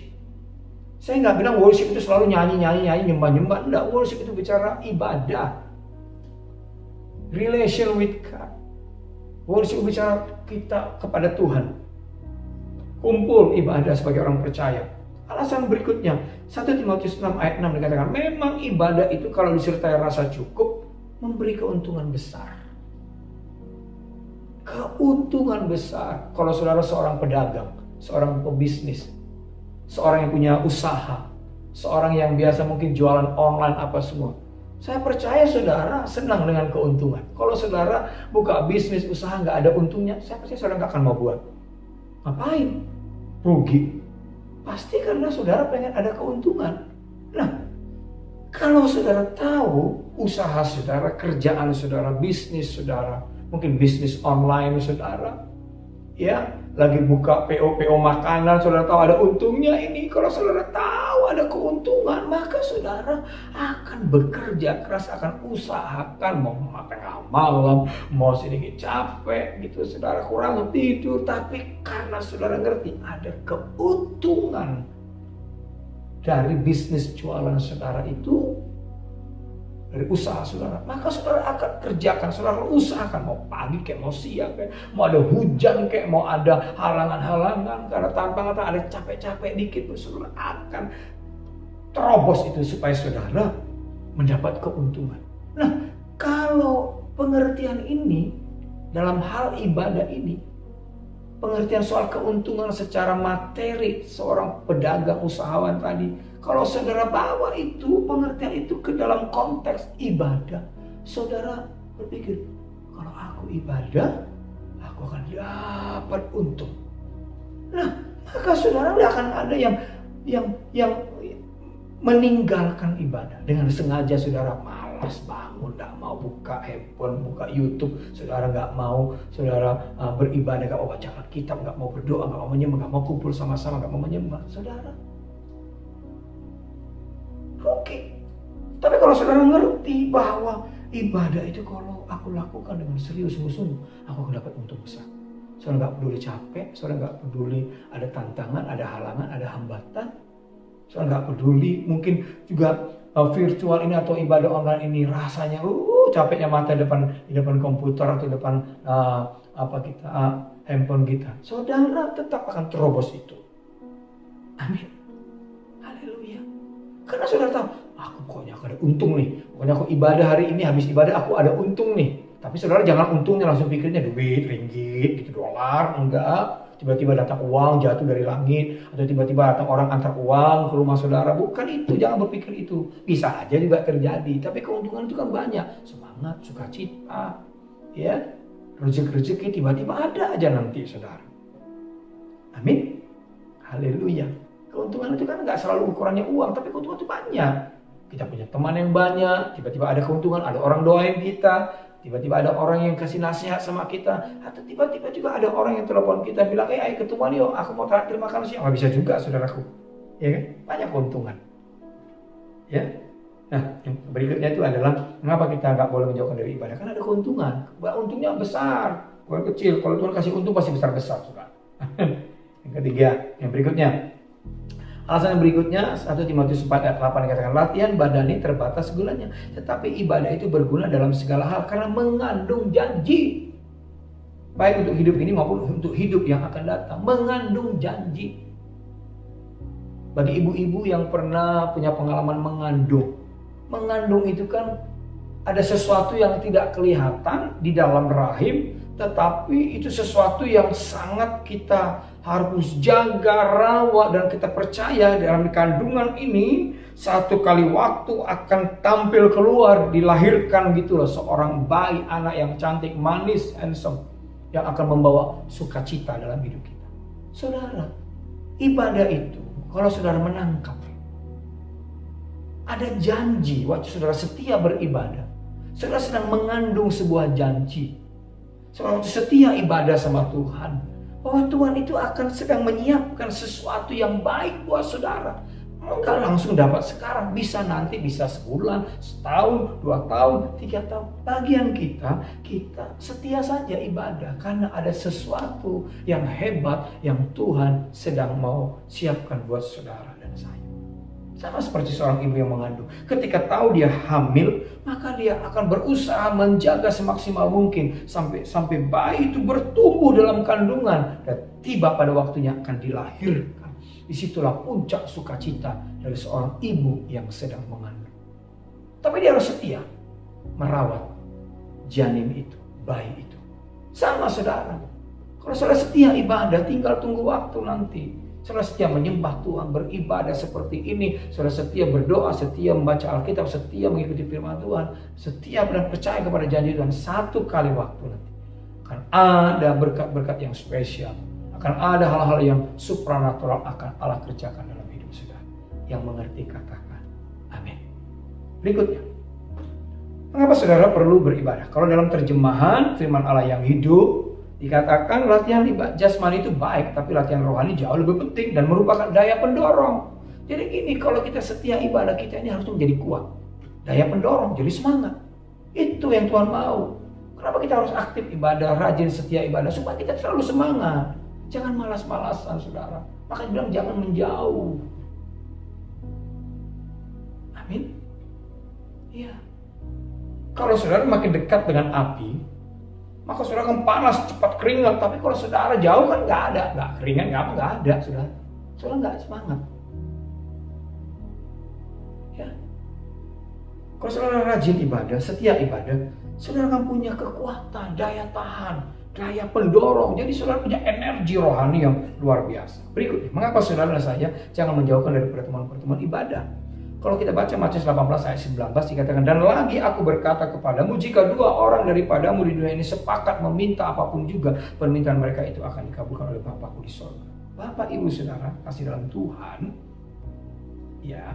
Saya nggak bilang worship itu selalu nyanyi, nyembah. Enggak, worship itu bicara ibadah. Relation with God. Worship bicara kita kepada Tuhan. Kumpul ibadah sebagai orang percaya. Alasan berikutnya, 1 Timotius 6 ayat 6 dikatakan, memang ibadah itu kalau disertai rasa cukup, memberi keuntungan besar. Keuntungan besar. Kalau saudara seorang pedagang, seorang pebisnis, seorang yang punya usaha, seorang yang biasa mungkin jualan online apa semua. Saya percaya saudara senang dengan keuntungan. Kalau saudara buka bisnis, usaha nggak ada untungnya, saya percaya saudara nggak akan mau buat. Ngapain? Rugi. Pasti karena saudara pengen ada keuntungan. Nah, kalau saudara tahu usaha saudara, kerjaan saudara, bisnis saudara, mungkin bisnis online saudara, ya, lagi buka PO makanan, saudara tahu ada untungnya ini. Kalau saudara tahu ada keuntungan, maka saudara akan bekerja keras, akan usahakan, mau tengah malam, mau sedikit capek gitu, saudara kurang tidur, tapi karena saudara ngerti ada keuntungan dari bisnis jualan saudara itu, dari usaha saudara, maka saudara akan kerjakan, saudara usahakan, mau pagi kayak mau siang kayak, mau ada hujan kayak, mau ada halangan-halangan, karena tantangan ada capek-capek dikit, saudara akan terobos itu supaya saudara mendapat keuntungan. Nah, kalau pengertian ini dalam hal ibadah ini, pengertian soal keuntungan secara materi seorang pedagang usahawan tadi, kalau saudara bawa itu pengertian itu ke dalam konteks ibadah, saudara berpikir, kalau aku ibadah, aku akan dapat untung. Nah, maka saudara tidak akan ada yang meninggalkan ibadah dengan sengaja. Saudara malas bangun, tidak mau buka handphone, buka YouTube, saudara nggak mau, saudara beribadah, nggak mau baca kitab, nggak mau berdoa, nggak mau menyembah, nggak mau kumpul sama-sama, nggak mau menyembah, saudara rugi. Tapi kalau saudara ngerti bahwa ibadah itu kalau aku lakukan dengan serius, sungguh-sungguh, aku akan dapat untung besar. Saudara nggak peduli capek, saudara nggak peduli ada tantangan, ada halangan, ada hambatan. Saudara nggak peduli mungkin juga virtual ini atau ibadah online ini rasanya capeknya mata di depan komputer atau depan handphone kita. Saudara tetap akan terobos itu. Amin. Haleluya. Karena saudara tahu, aku pokoknya ada untung nih. Pokoknya aku ibadah hari ini, habis ibadah aku ada untung nih. Tapi saudara jangan untungnya langsung pikirnya duit, ringgit, gitu, dolar, enggak. Tiba-tiba datang uang jatuh dari langit, atau tiba-tiba datang orang antar uang ke rumah saudara. Bukan itu, jangan berpikir itu. Bisa aja juga terjadi, tapi keuntungan itu kan banyak. Semangat, sukacita, ya, rezeki-rezeki tiba-tiba ada aja nanti saudara. Amin. Haleluya. Keuntungan itu kan nggak selalu ukurannya uang, tapi keuntungan itu banyak. Kita punya teman yang banyak, tiba-tiba ada keuntungan, ada orang doain kita, Tiba-tiba ada orang yang kasih nasihat sama kita, atau tiba-tiba juga ada orang yang telepon kita bilang, ayo ketemuan yuk, aku mau traktir makan siang. Bisa juga, saudaraku, ya kan? Banyak keuntungan, ya. Nah, yang berikutnya itu adalah mengapa kita nggak boleh menjauhkan dari ibadah? Karena ada keuntungan, untungnya besar, bukan kecil. Kalau Tuhan kasih untung pasti besar-besar, saudara. Yang ketiga, yang berikutnya. Alasan yang berikutnya, 1 Timotius 4 ayat 8 dikatakan, latihan badani terbatas gunanya, tetapi ibadah itu berguna dalam segala hal karena mengandung janji. Baik untuk hidup ini maupun untuk hidup yang akan datang, mengandung janji. Bagi ibu-ibu yang pernah punya pengalaman mengandung itu kan ada sesuatu yang tidak kelihatan di dalam rahim, tetapi itu sesuatu yang sangat kita harus jaga, rawat, dan kita percaya dalam kandungan ini satu kali waktu akan tampil keluar, dilahirkan gitu loh, seorang bayi, anak yang cantik, manis, handsome, yang akan membawa sukacita dalam hidup kita. Saudara, ibadah itu kalau saudara menangkap, ada janji waktu saudara setia beribadah, saudara sedang mengandung sebuah janji. Saudara setia ibadah sama Tuhan, bahwa Tuhan itu akan sedang menyiapkan sesuatu yang baik buat saudara. Enggak langsung dapat sekarang, bisa nanti, bisa sebulan, setahun, 2 tahun, 3 tahun. Bagian kita setia saja ibadah karena ada sesuatu yang hebat yang Tuhan sedang mau siapkan buat saudara dan saya. Sama seperti seorang ibu yang mengandung. Ketika tahu dia hamil, maka dia akan berusaha menjaga semaksimal mungkin sampai bayi itu bertumbuh dalam kandungan dan tiba pada waktunya akan dilahirkan. Disitulah puncak sukacita dari seorang ibu yang sedang mengandung. Tapi dia harus setia merawat janin itu, bayi itu. Sama saudara. Kalau saudara setia ibadah, tinggal tunggu waktu nanti. Saudara setia menyembah Tuhan, beribadah seperti ini. Saudara setia berdoa, setia membaca Alkitab, setia mengikuti firman Tuhan, setia dan percaya kepada janji Tuhan. Satu kali waktu nanti akan ada berkat-berkat yang spesial. Akan ada hal-hal yang supranatural akan Allah kerjakan dalam hidup saudara. Yang mengerti katakan amin. Berikutnya, mengapa saudara perlu beribadah? Kalau dalam terjemahan firman Allah yang hidup, dikatakan latihan jasmani itu baik, tapi latihan rohani jauh lebih penting dan merupakan daya pendorong. Jadi gini, kalau kita setia ibadah, kita ini harus menjadi kuat. Daya pendorong, jadi semangat. Itu yang Tuhan mau. Kenapa kita harus aktif ibadah, rajin setia ibadah? Supaya kita selalu semangat. Jangan malas-malasan saudara. Makanya bilang jangan menjauh. Amin. Iya. Kalau saudara makin dekat dengan api, maka saudara akan panas, cepat keringat. Tapi kalau saudara jauh kan nggak ada, nggak keringat, nggak ada, saudara. Saudara nggak semangat. Ya. Kalau saudara rajin ibadah, setia ibadah, saudara akan punya kekuatan, daya tahan, daya pendorong. Jadi saudara punya energi rohani yang luar biasa. Berikutnya, mengapa saudara dan saya jangan menjauhkan dari pertemuan-pertemuan ibadah? Kalau kita baca Matius 18 ayat 19 dikatakan, dan lagi aku berkata kepadamu, jika 2 orang daripadamu di dunia ini sepakat meminta apapun juga, permintaan mereka itu akan dikabulkan oleh Bapakku di sorga. Bapak, Ibu, Saudara, kasih dalam Tuhan, ya,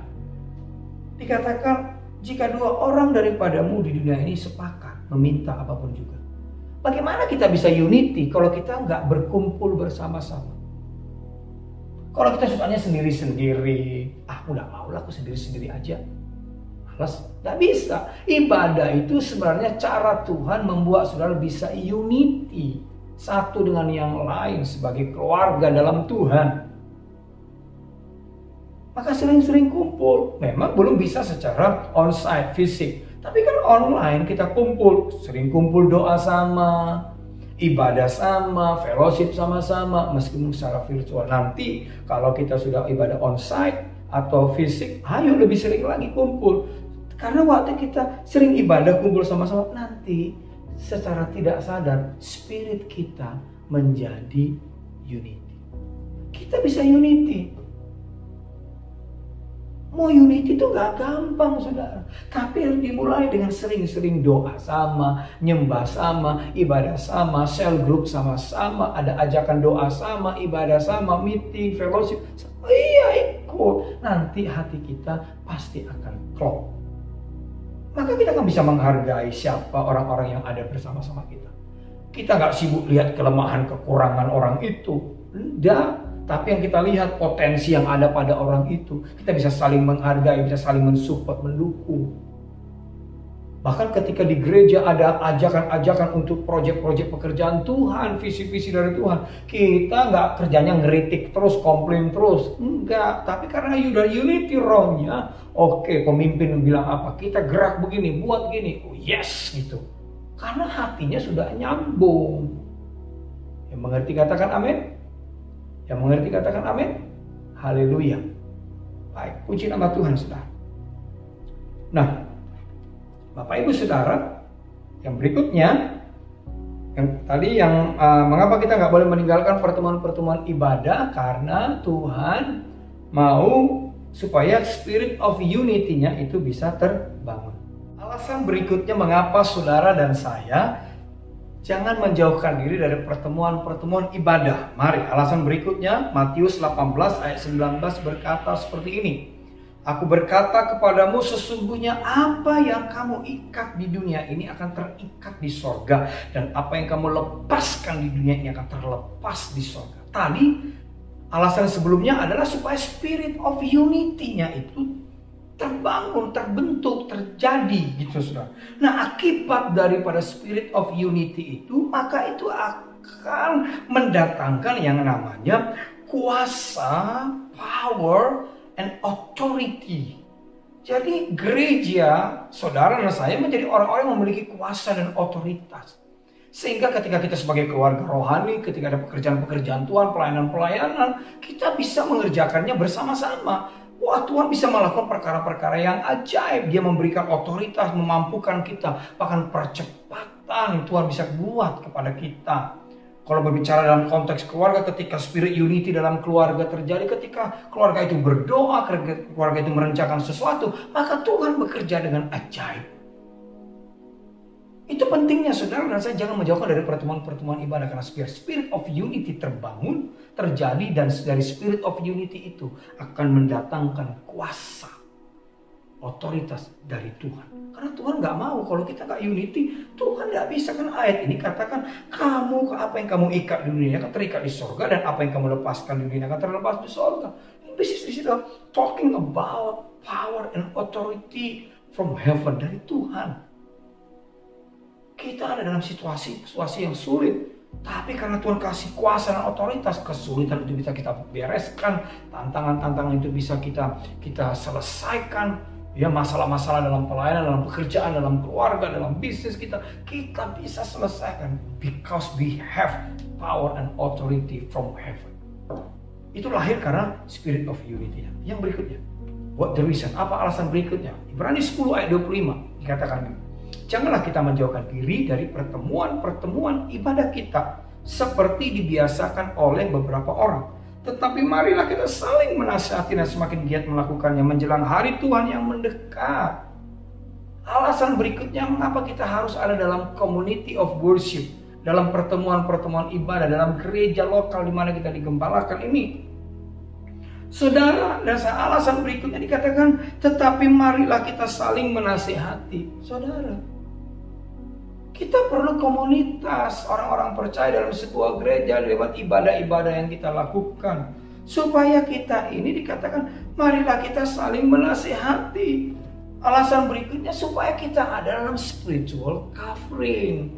dikatakan jika 2 orang daripadamu di dunia ini sepakat meminta apapun juga. Bagaimana kita bisa unity kalau kita nggak berkumpul bersama-sama? Kalau kita sukanya sendiri-sendiri, udah mau lah aku sendiri-sendiri aja. Malas, nggak bisa. Ibadah itu sebenarnya cara Tuhan membuat saudara bisa unity. Satu dengan yang lain sebagai keluarga dalam Tuhan. Maka sering-sering kumpul. Memang belum bisa secara on-site, fisik. Tapi kan online kita kumpul. Sering kumpul doa sama, ibadah sama, fellowship sama-sama, meskipun secara virtual. Nanti kalau kita sudah ibadah on-site atau fisik, ayo lebih sering lagi kumpul. Karena waktu kita sering ibadah kumpul sama-sama, nanti secara tidak sadar spirit kita menjadi unity. Kita bisa unity. Mau unity itu gak gampang saudara. Tapi harus dimulai dengan sering-sering doa sama, nyembah sama, ibadah sama, cell group sama-sama, ada ajakan doa sama, ibadah sama, meeting, fellowship. Iya ikut. Nanti hati kita pasti akan klop. maka kita akan bisa menghargai siapa orang-orang yang ada bersama-sama kita. Kita nggak sibuk lihat kelemahan, kekurangan orang itu. Enggak. Tapi yang kita lihat potensi yang ada pada orang itu. Kita bisa saling menghargai, bisa saling mensupport, mendukung. Bahkan ketika di gereja ada ajakan-ajakan untuk proyek-proyek pekerjaan Tuhan, visi-visi dari Tuhan. Kita nggak kerjanya ngeritik terus, komplain terus. Enggak, tapi karena dari unity rohnya, oke, pemimpin bilang apa, kita gerak begini, buat gini, oh yes gitu. Karena hatinya sudah nyambung. Yang mengerti katakan amin. Yang mengerti katakan amin. Haleluya. Baik, puji nama Tuhan, saudara. Nah, Bapak Ibu Saudara, yang berikutnya, mengapa kita nggak boleh meninggalkan pertemuan-pertemuan ibadah? Karena Tuhan mau supaya spirit of unity-nya itu bisa terbangun. Alasan berikutnya mengapa saudara dan saya jangan menjauhkan diri dari pertemuan-pertemuan ibadah. Mari, alasan berikutnya, Matius 18 ayat 19 berkata seperti ini. Aku berkata kepadamu, sesungguhnya apa yang kamu ikat di dunia ini akan terikat di sorga. Dan apa yang kamu lepaskan di dunia ini akan terlepas di sorga. Tadi alasan sebelumnya adalah supaya spirit of unity-nya itu terbangun, terbentuk, terjadi gitu saudara. Nah, akibat daripada spirit of unity itu, maka itu akan mendatangkan yang namanya kuasa, power, and authority. Jadi gereja, saudara dan saya menjadi orang-orang yang memiliki kuasa dan otoritas. Sehingga ketika kita sebagai keluarga rohani, ketika ada pekerjaan-pekerjaan Tuhan, pelayanan-pelayanan, kita bisa mengerjakannya bersama-sama. Wah, Tuhan bisa melakukan perkara-perkara yang ajaib. Dia memberikan otoritas, memampukan kita. Bahkan percepatan Tuhan bisa buat kepada kita. Kalau berbicara dalam konteks keluarga, ketika spirit unity dalam keluarga terjadi, ketika keluarga itu berdoa, keluarga itu merencanakan sesuatu, maka Tuhan bekerja dengan ajaib. Itu pentingnya saudara dan saya jangan menjauhkan dari pertemuan-pertemuan ibadah. Karena spirit of unity terbangun, terjadi, dan dari spirit of unity itu akan mendatangkan kuasa, otoritas dari Tuhan. Karena Tuhan gak mau kalau kita gak unity, Tuhan gak bisa. Kan ayat ini katakan, apa yang kamu ikat di dunia akan terikat di sorga, dan apa yang kamu lepaskan di dunia akan terlepas di sorga. This is talking about power and authority from heaven, dari Tuhan. Kita ada dalam situasi yang sulit, tapi karena Tuhan kasih kuasa dan otoritas, kesulitan itu bisa kita bereskan, tantangan-tantangan itu bisa kita selesaikan. Ya, masalah-masalah dalam pelayanan, dalam pekerjaan, dalam keluarga, dalam bisnis kita bisa selesaikan because we have power and authority from heaven. Itu lahir karena spirit of unity. Yang berikutnya, what the reason? Apa alasan berikutnya? Ibrani 10 ayat 25 dikatakan, janganlah kita menjauhkan diri dari pertemuan-pertemuan ibadah kita seperti dibiasakan oleh beberapa orang. Tetapi marilah kita saling menasihati dan semakin giat melakukannya menjelang hari Tuhan yang mendekat. Alasan berikutnya mengapa kita harus ada dalam community of worship, dalam pertemuan-pertemuan ibadah, dalam gereja lokal di mana kita digembalakan ini. Saudara, dan alasan berikutnya dikatakan, tetapi marilah kita saling menasihati. Saudara, kita perlu komunitas orang-orang percaya dalam sebuah gereja lewat ibadah-ibadah yang kita lakukan. Supaya kita ini dikatakan, marilah kita saling menasihati. Alasan berikutnya supaya kita ada dalam spiritual covering.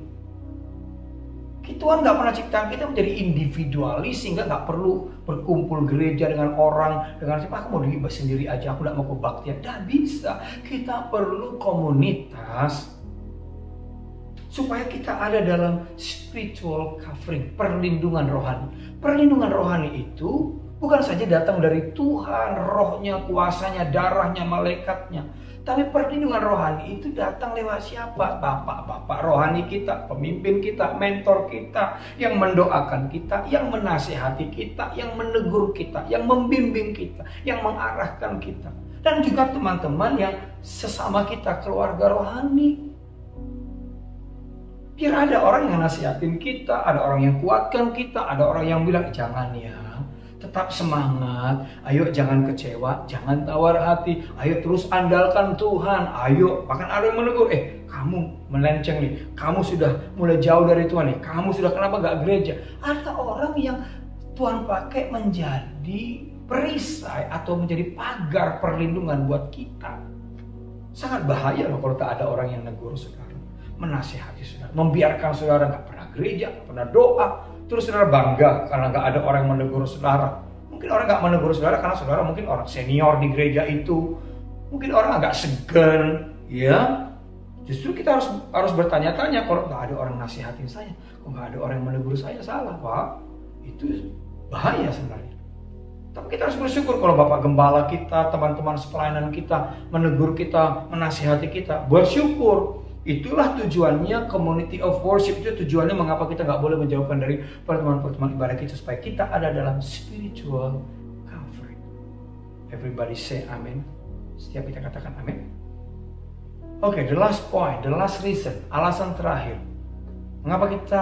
Tuhan gak pernah ciptakan kita menjadi individualis sehingga gak perlu berkumpul gereja dengan orang. Dengan siapa, aku mau diibah sendiri aja, aku gak mau kebaktian. Gak bisa, kita perlu komunitas. Supaya kita ada dalam spiritual covering, perlindungan rohani. Perlindungan rohani itu bukan saja datang dari Tuhan, rohnya, kuasanya, darahnya, malaikatnya. Tapi perlindungan rohani itu datang lewat siapa? Bapak-bapak rohani kita, pemimpin kita, mentor kita, yang mendoakan kita, yang menasihati kita, yang menegur kita, yang membimbing kita, yang mengarahkan kita. Dan juga teman-teman yang sesama kita, keluarga rohani. Biar ada orang yang nasihatin kita, ada orang yang kuatkan kita, ada orang yang bilang, jangan ya, Tetap semangat, ayo jangan kecewa, jangan tawar hati, ayo terus andalkan Tuhan, ayo. Bahkan ada yang menegur, kamu melenceng nih, kamu sudah mulai jauh dari Tuhan nih, kamu sudah kenapa gak gereja? Ada orang yang Tuhan pakai menjadi perisai atau menjadi pagar perlindungan buat kita. Sangat bahaya loh kalau tak ada orang yang negur saudara, menasihati saudara, membiarkan saudara gak pernah gereja, gak pernah doa. Terus saudara bangga karena gak ada orang yang menegur saudara. Mungkin orang gak menegur saudara karena saudara mungkin orang senior di gereja itu. Mungkin orang agak segan, ya. Justru kita harus bertanya-tanya, kalau gak ada orang nasihatin saya, kok gak ada orang yang menegur saya, salah Pak. Itu bahaya sebenarnya. Tapi kita harus bersyukur kalau Bapak Gembala kita, teman-teman sepelayanan kita menegur kita, menasihati kita. Bersyukur. Itulah tujuannya community of worship. Itu tujuannya mengapa kita nggak boleh menjauhkan dari pertemuan-pertemuan ibadah kita, supaya kita ada dalam spiritual covering. Everybody say amen. Setiap kita katakan amen. Oke, the last point, the last reason, alasan terakhir mengapa kita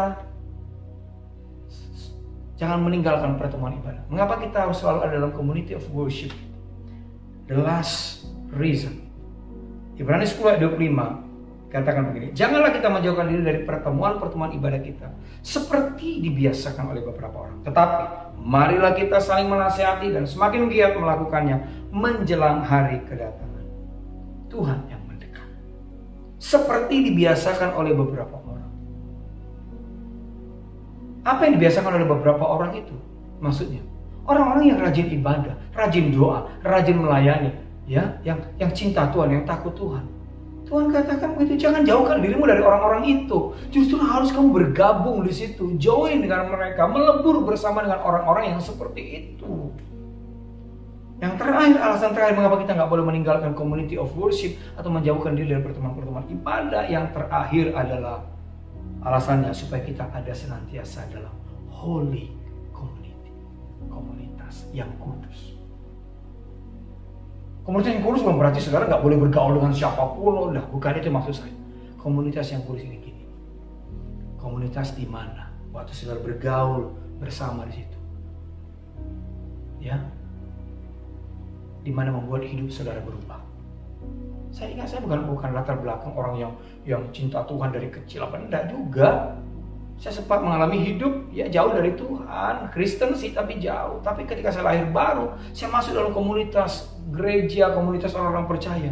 jangan meninggalkan pertemuan ibadah. Mengapa kita harus selalu ada dalam community of worship? The last reason, Ibrani 10 ayat 25 katakan begini, janganlah kita menjauhkan diri dari pertemuan-pertemuan ibadah kita seperti dibiasakan oleh beberapa orang. Tetapi marilah kita saling menasihati dan semakin giat melakukannya menjelang hari kedatangan Tuhan yang mendekat. Seperti dibiasakan oleh beberapa orang. Apa yang dibiasakan oleh beberapa orang itu? Maksudnya orang-orang yang rajin ibadah, rajin doa, rajin melayani, ya, yang cinta Tuhan, yang takut Tuhan. Tuhan katakan begitu, jangan jauhkan dirimu dari orang-orang itu. Justru harus kamu bergabung di situ, join dengan mereka, melebur bersama dengan orang-orang yang seperti itu. Yang terakhir, alasan terakhir mengapa kita nggak boleh meninggalkan community of worship atau menjauhkan diri dari pertemuan-pertemuan ibadah, yang terakhir adalah alasannya supaya kita ada senantiasa dalam holy community, komunitas yang kudus. Komunitas yang kudus bukan berarti saudara nggak boleh bergaul dengan siapapun, bukan itu maksud saya. Komunitas yang kudus ini gini, komunitas di mana waktu saudara bergaul bersama di situ, ya, di mana membuat hidup saudara berubah. Saya ingat saya bukan latar belakang orang yang cinta Tuhan dari kecil, apa enggak juga. Saya sempat mengalami hidup ya jauh dari Tuhan, Kristen sih tapi jauh. Tapi ketika saya lahir baru, saya masuk dalam komunitas gereja, komunitas orang-orang percaya.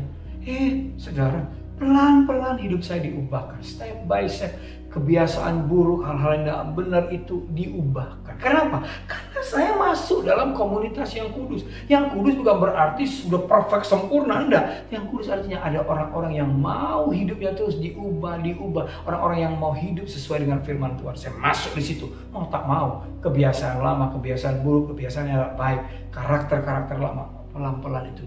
Saudara, pelan-pelan hidup saya diubahkan, step by step. Kebiasaan buruk, hal-hal yang tidak benar itu diubahkan. Kenapa? Karena saya masuk dalam komunitas yang kudus. Yang kudus bukan berarti sudah perfect, sempurna, enggak. Yang kudus artinya ada orang-orang yang mau hidupnya terus diubah. Orang-orang yang mau hidup sesuai dengan firman Tuhan. Saya masuk di situ. Mau tak mau, kebiasaan lama, kebiasaan buruk, kebiasaan yang baik, karakter-karakter lama, pelan-pelan itu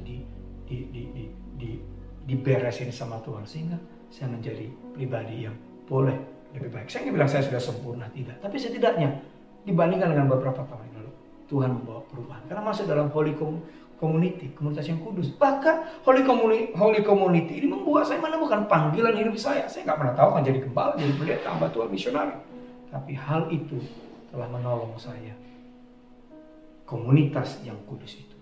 diberesin sama Tuhan. Sehingga saya menjadi pribadi yang boleh lebih baik. Saya nggak bilang saya sudah sempurna, tidak. Tapi setidaknya dibandingkan dengan beberapa tahun yang lalu, Tuhan membawa perubahan. Karena masuk dalam holy community, komunitas yang kudus. Bahkan holy community ini membuat saya menemukan panggilan hidup saya. Saya nggak pernah tahu kan jadi gembala, jadi pendeta, hamba Tuhan, misionari. Tapi hal itu telah menolong saya. Komunitas yang kudus itu.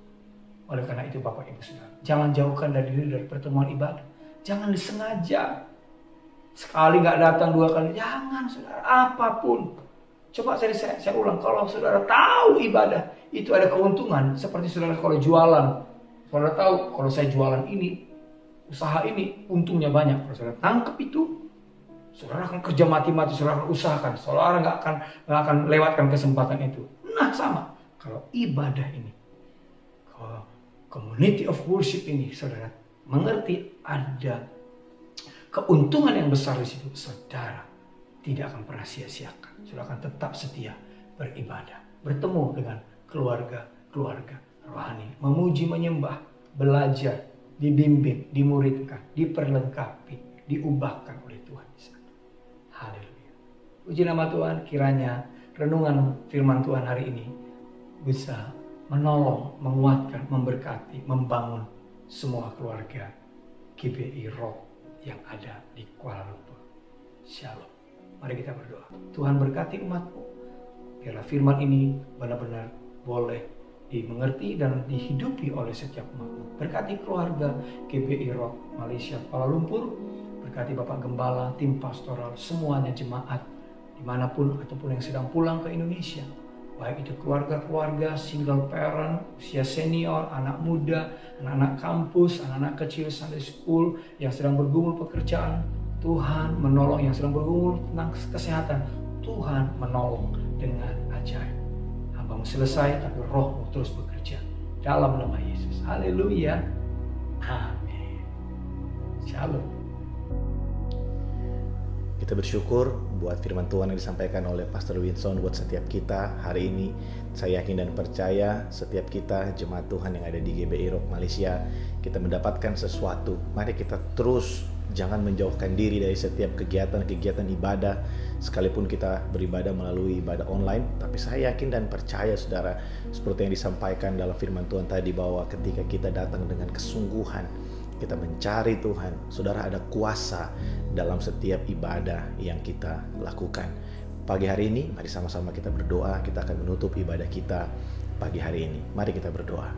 Oleh karena itu Bapak Ibu Saudara, jangan jauhkan diri dari pertemuan ibadah. Jangan disengaja. Sekali nggak datang, 2 kali, jangan saudara, apapun. Coba saya ulang, kalau saudara tahu ibadah itu ada keuntungan, seperti saudara kalau jualan, saudara tahu kalau saya jualan ini, usaha ini untungnya banyak. Kalau saudara tangkap itu, saudara akan kerja mati-mati, saudara akan usahakan, saudara nggak akan lewatkan kesempatan itu. Nah sama, kalau ibadah ini, kalau community of worship ini, saudara mengerti ada keuntungan yang besar di situ, saudara tidak akan pernah sia-siakan. Saudara akan tetap setia beribadah, bertemu dengan keluarga rohani, memuji, menyembah, belajar, dibimbing, dimuridkan, diperlengkapi, diubahkan oleh Tuhan. Haleluya. Puji nama Tuhan, kiranya renungan firman Tuhan hari ini bisa menolong, menguatkan, memberkati, membangun semua keluarga GBI Rock yang ada di Kuala Lumpur. Shalom. Mari kita berdoa. Tuhan berkati umat-Mu. Biarlah firman ini benar-benar boleh dimengerti dan dihidupi oleh setiap umat. Berkati keluarga GBI Rock Malaysia Kuala Lumpur, berkati Bapak Gembala, tim pastoral, semuanya jemaat dimanapun ataupun yang sedang pulang ke Indonesia, baik itu keluarga-keluarga, single parent, usia senior, anak muda, anak-anak kampus, anak-anak kecil Sunday School yang sedang bergumul pekerjaan. Tuhan menolong, yang sedang bergumul tentang kesehatan, Tuhan menolong dengan ajaib. Hambamu selesai, tapi Rohmu terus bekerja. Dalam nama Yesus. Haleluya. Amin. Shalom. Kita bersyukur buat firman Tuhan yang disampaikan oleh Pastor Winson buat setiap kita hari ini. Saya yakin dan percaya setiap kita jemaat Tuhan yang ada di GBI Rock Malaysia, kita mendapatkan sesuatu. Mari kita terus jangan menjauhkan diri dari setiap kegiatan-kegiatan ibadah, sekalipun kita beribadah melalui ibadah online. Tapi saya yakin dan percaya saudara, seperti yang disampaikan dalam firman Tuhan tadi, bahwa ketika kita datang dengan kesungguhan, kita mencari Tuhan, saudara, ada kuasa dalam setiap ibadah yang kita lakukan. Pagi hari ini, mari sama-sama kita berdoa. Kita akan menutup ibadah kita pagi hari ini. Mari kita berdoa.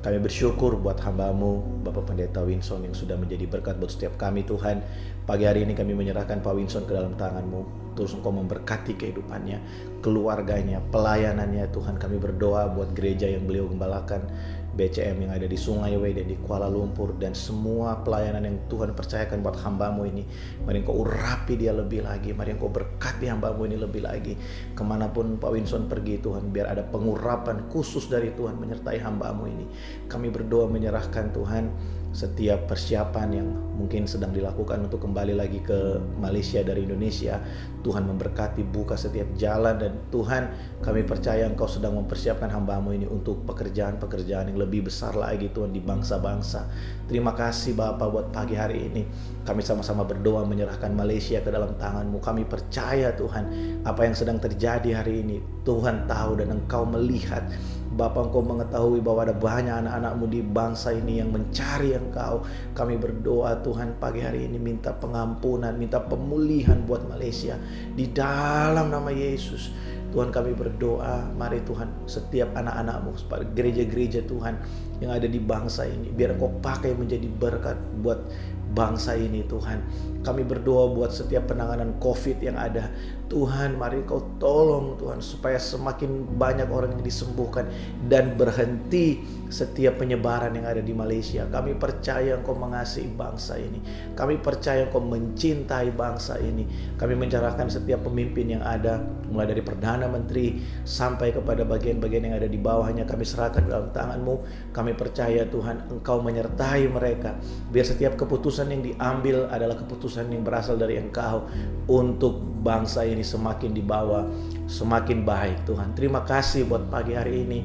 Kami bersyukur buat hamba-Mu, Bapak Pendeta Winson, yang sudah menjadi berkat buat setiap kami Tuhan. Pagi hari ini kami menyerahkan Pak Winson ke dalam tangan-Mu. Terus Engkau memberkati kehidupannya, keluarganya, pelayanannya Tuhan. Kami berdoa buat gereja yang beliau gembalakan, BCM yang ada di Sungai Way dan di Kuala Lumpur, dan semua pelayanan yang Tuhan percayakan buat hamba-Mu ini. Mari Engkau urapi dia lebih lagi, mari Engkau berkati hamba-Mu ini lebih lagi. Kemanapun Pak Winson pergi Tuhan, biar ada pengurapan khusus dari Tuhan menyertai hamba-Mu ini. Kami berdoa menyerahkan Tuhan setiap persiapan yang mungkin sedang dilakukan untuk kembali lagi ke Malaysia dari Indonesia. Tuhan memberkati, buka setiap jalan, dan Tuhan, kami percaya Engkau sedang mempersiapkan hamba-Mu ini untuk pekerjaan-pekerjaan yang lebih besar lagi Tuhan di bangsa-bangsa. Terima kasih Bapa buat pagi hari ini. Kami sama-sama berdoa menyerahkan Malaysia ke dalam tangan-Mu. Kami percaya Tuhan, apa yang sedang terjadi hari ini Tuhan tahu dan Engkau melihat. Bapa, Engkau mengetahui bahwa ada banyak anak-anak-Mu di bangsa ini yang mencari Engkau. Kami berdoa Tuhan pagi hari ini, minta pengampunan, minta pemulihan buat Malaysia di dalam nama Yesus. Tuhan, kami berdoa, mari Tuhan, setiap anak-anak-Mu, gereja-gereja Tuhan yang ada di bangsa ini, biar Engkau pakai menjadi berkat buat bangsa ini Tuhan. Kami berdoa buat setiap penanganan COVID yang ada. Tuhan, mari Engkau tolong Tuhan, supaya semakin banyak orang yang disembuhkan dan berhenti setiap penyebaran yang ada di Malaysia. Kami percaya Engkau mengasihi bangsa ini. Kami percaya Engkau mencintai bangsa ini. Kami menyerahkan setiap pemimpin yang ada, mulai dari Perdana Menteri sampai kepada bagian-bagian yang ada di bawahnya. Kami serahkan dalam tangan-Mu. Kami percaya Tuhan, Engkau menyertai mereka. Biar setiap keputusan yang diambil adalah keputusan yang berasal dari Engkau untuk bangsa ini semakin dibawa semakin baik Tuhan. Terima kasih buat pagi hari ini.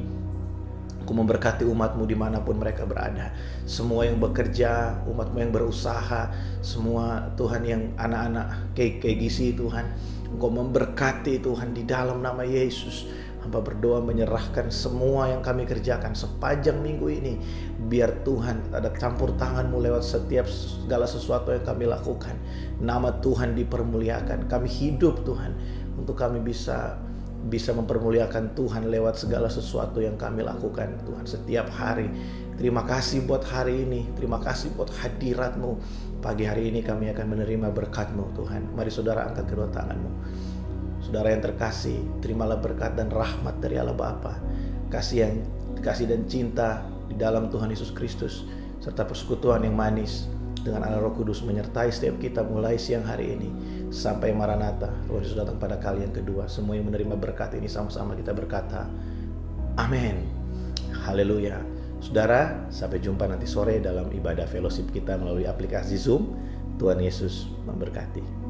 Aku memberkati umat-Mu dimanapun mereka berada. Semua yang bekerja, umat-Mu yang berusaha, semua Tuhan yang anak-anak KGC Tuhan, Engkau memberkati Tuhan di dalam nama Yesus. Hamba berdoa menyerahkan semua yang kami kerjakan sepanjang minggu ini. Biar Tuhan ada campur tangan-Mu lewat setiap segala sesuatu yang kami lakukan. Nama Tuhan dipermuliakan. Kami hidup Tuhan untuk kami bisa mempermuliakan Tuhan lewat segala sesuatu yang kami lakukan Tuhan setiap hari. Terima kasih buat hari ini. Terima kasih buat hadirat-Mu. Pagi hari ini kami akan menerima berkat-Mu Tuhan. Mari saudara angkat kedua tangan-Mu. Saudara yang terkasih, terimalah berkat dan rahmat dari Allah Bapa, kasih dan cinta di dalam Tuhan Yesus Kristus, serta persekutuan yang manis dengan Allah Roh Kudus menyertai setiap kita mulai siang hari ini sampai Maranatha, Tuhan Yesus datang pada kali yang kedua. Semua yang menerima berkat ini sama-sama kita berkata, amin. Haleluya. Saudara, sampai jumpa nanti sore dalam ibadah fellowship kita melalui aplikasi Zoom. Tuhan Yesus memberkati.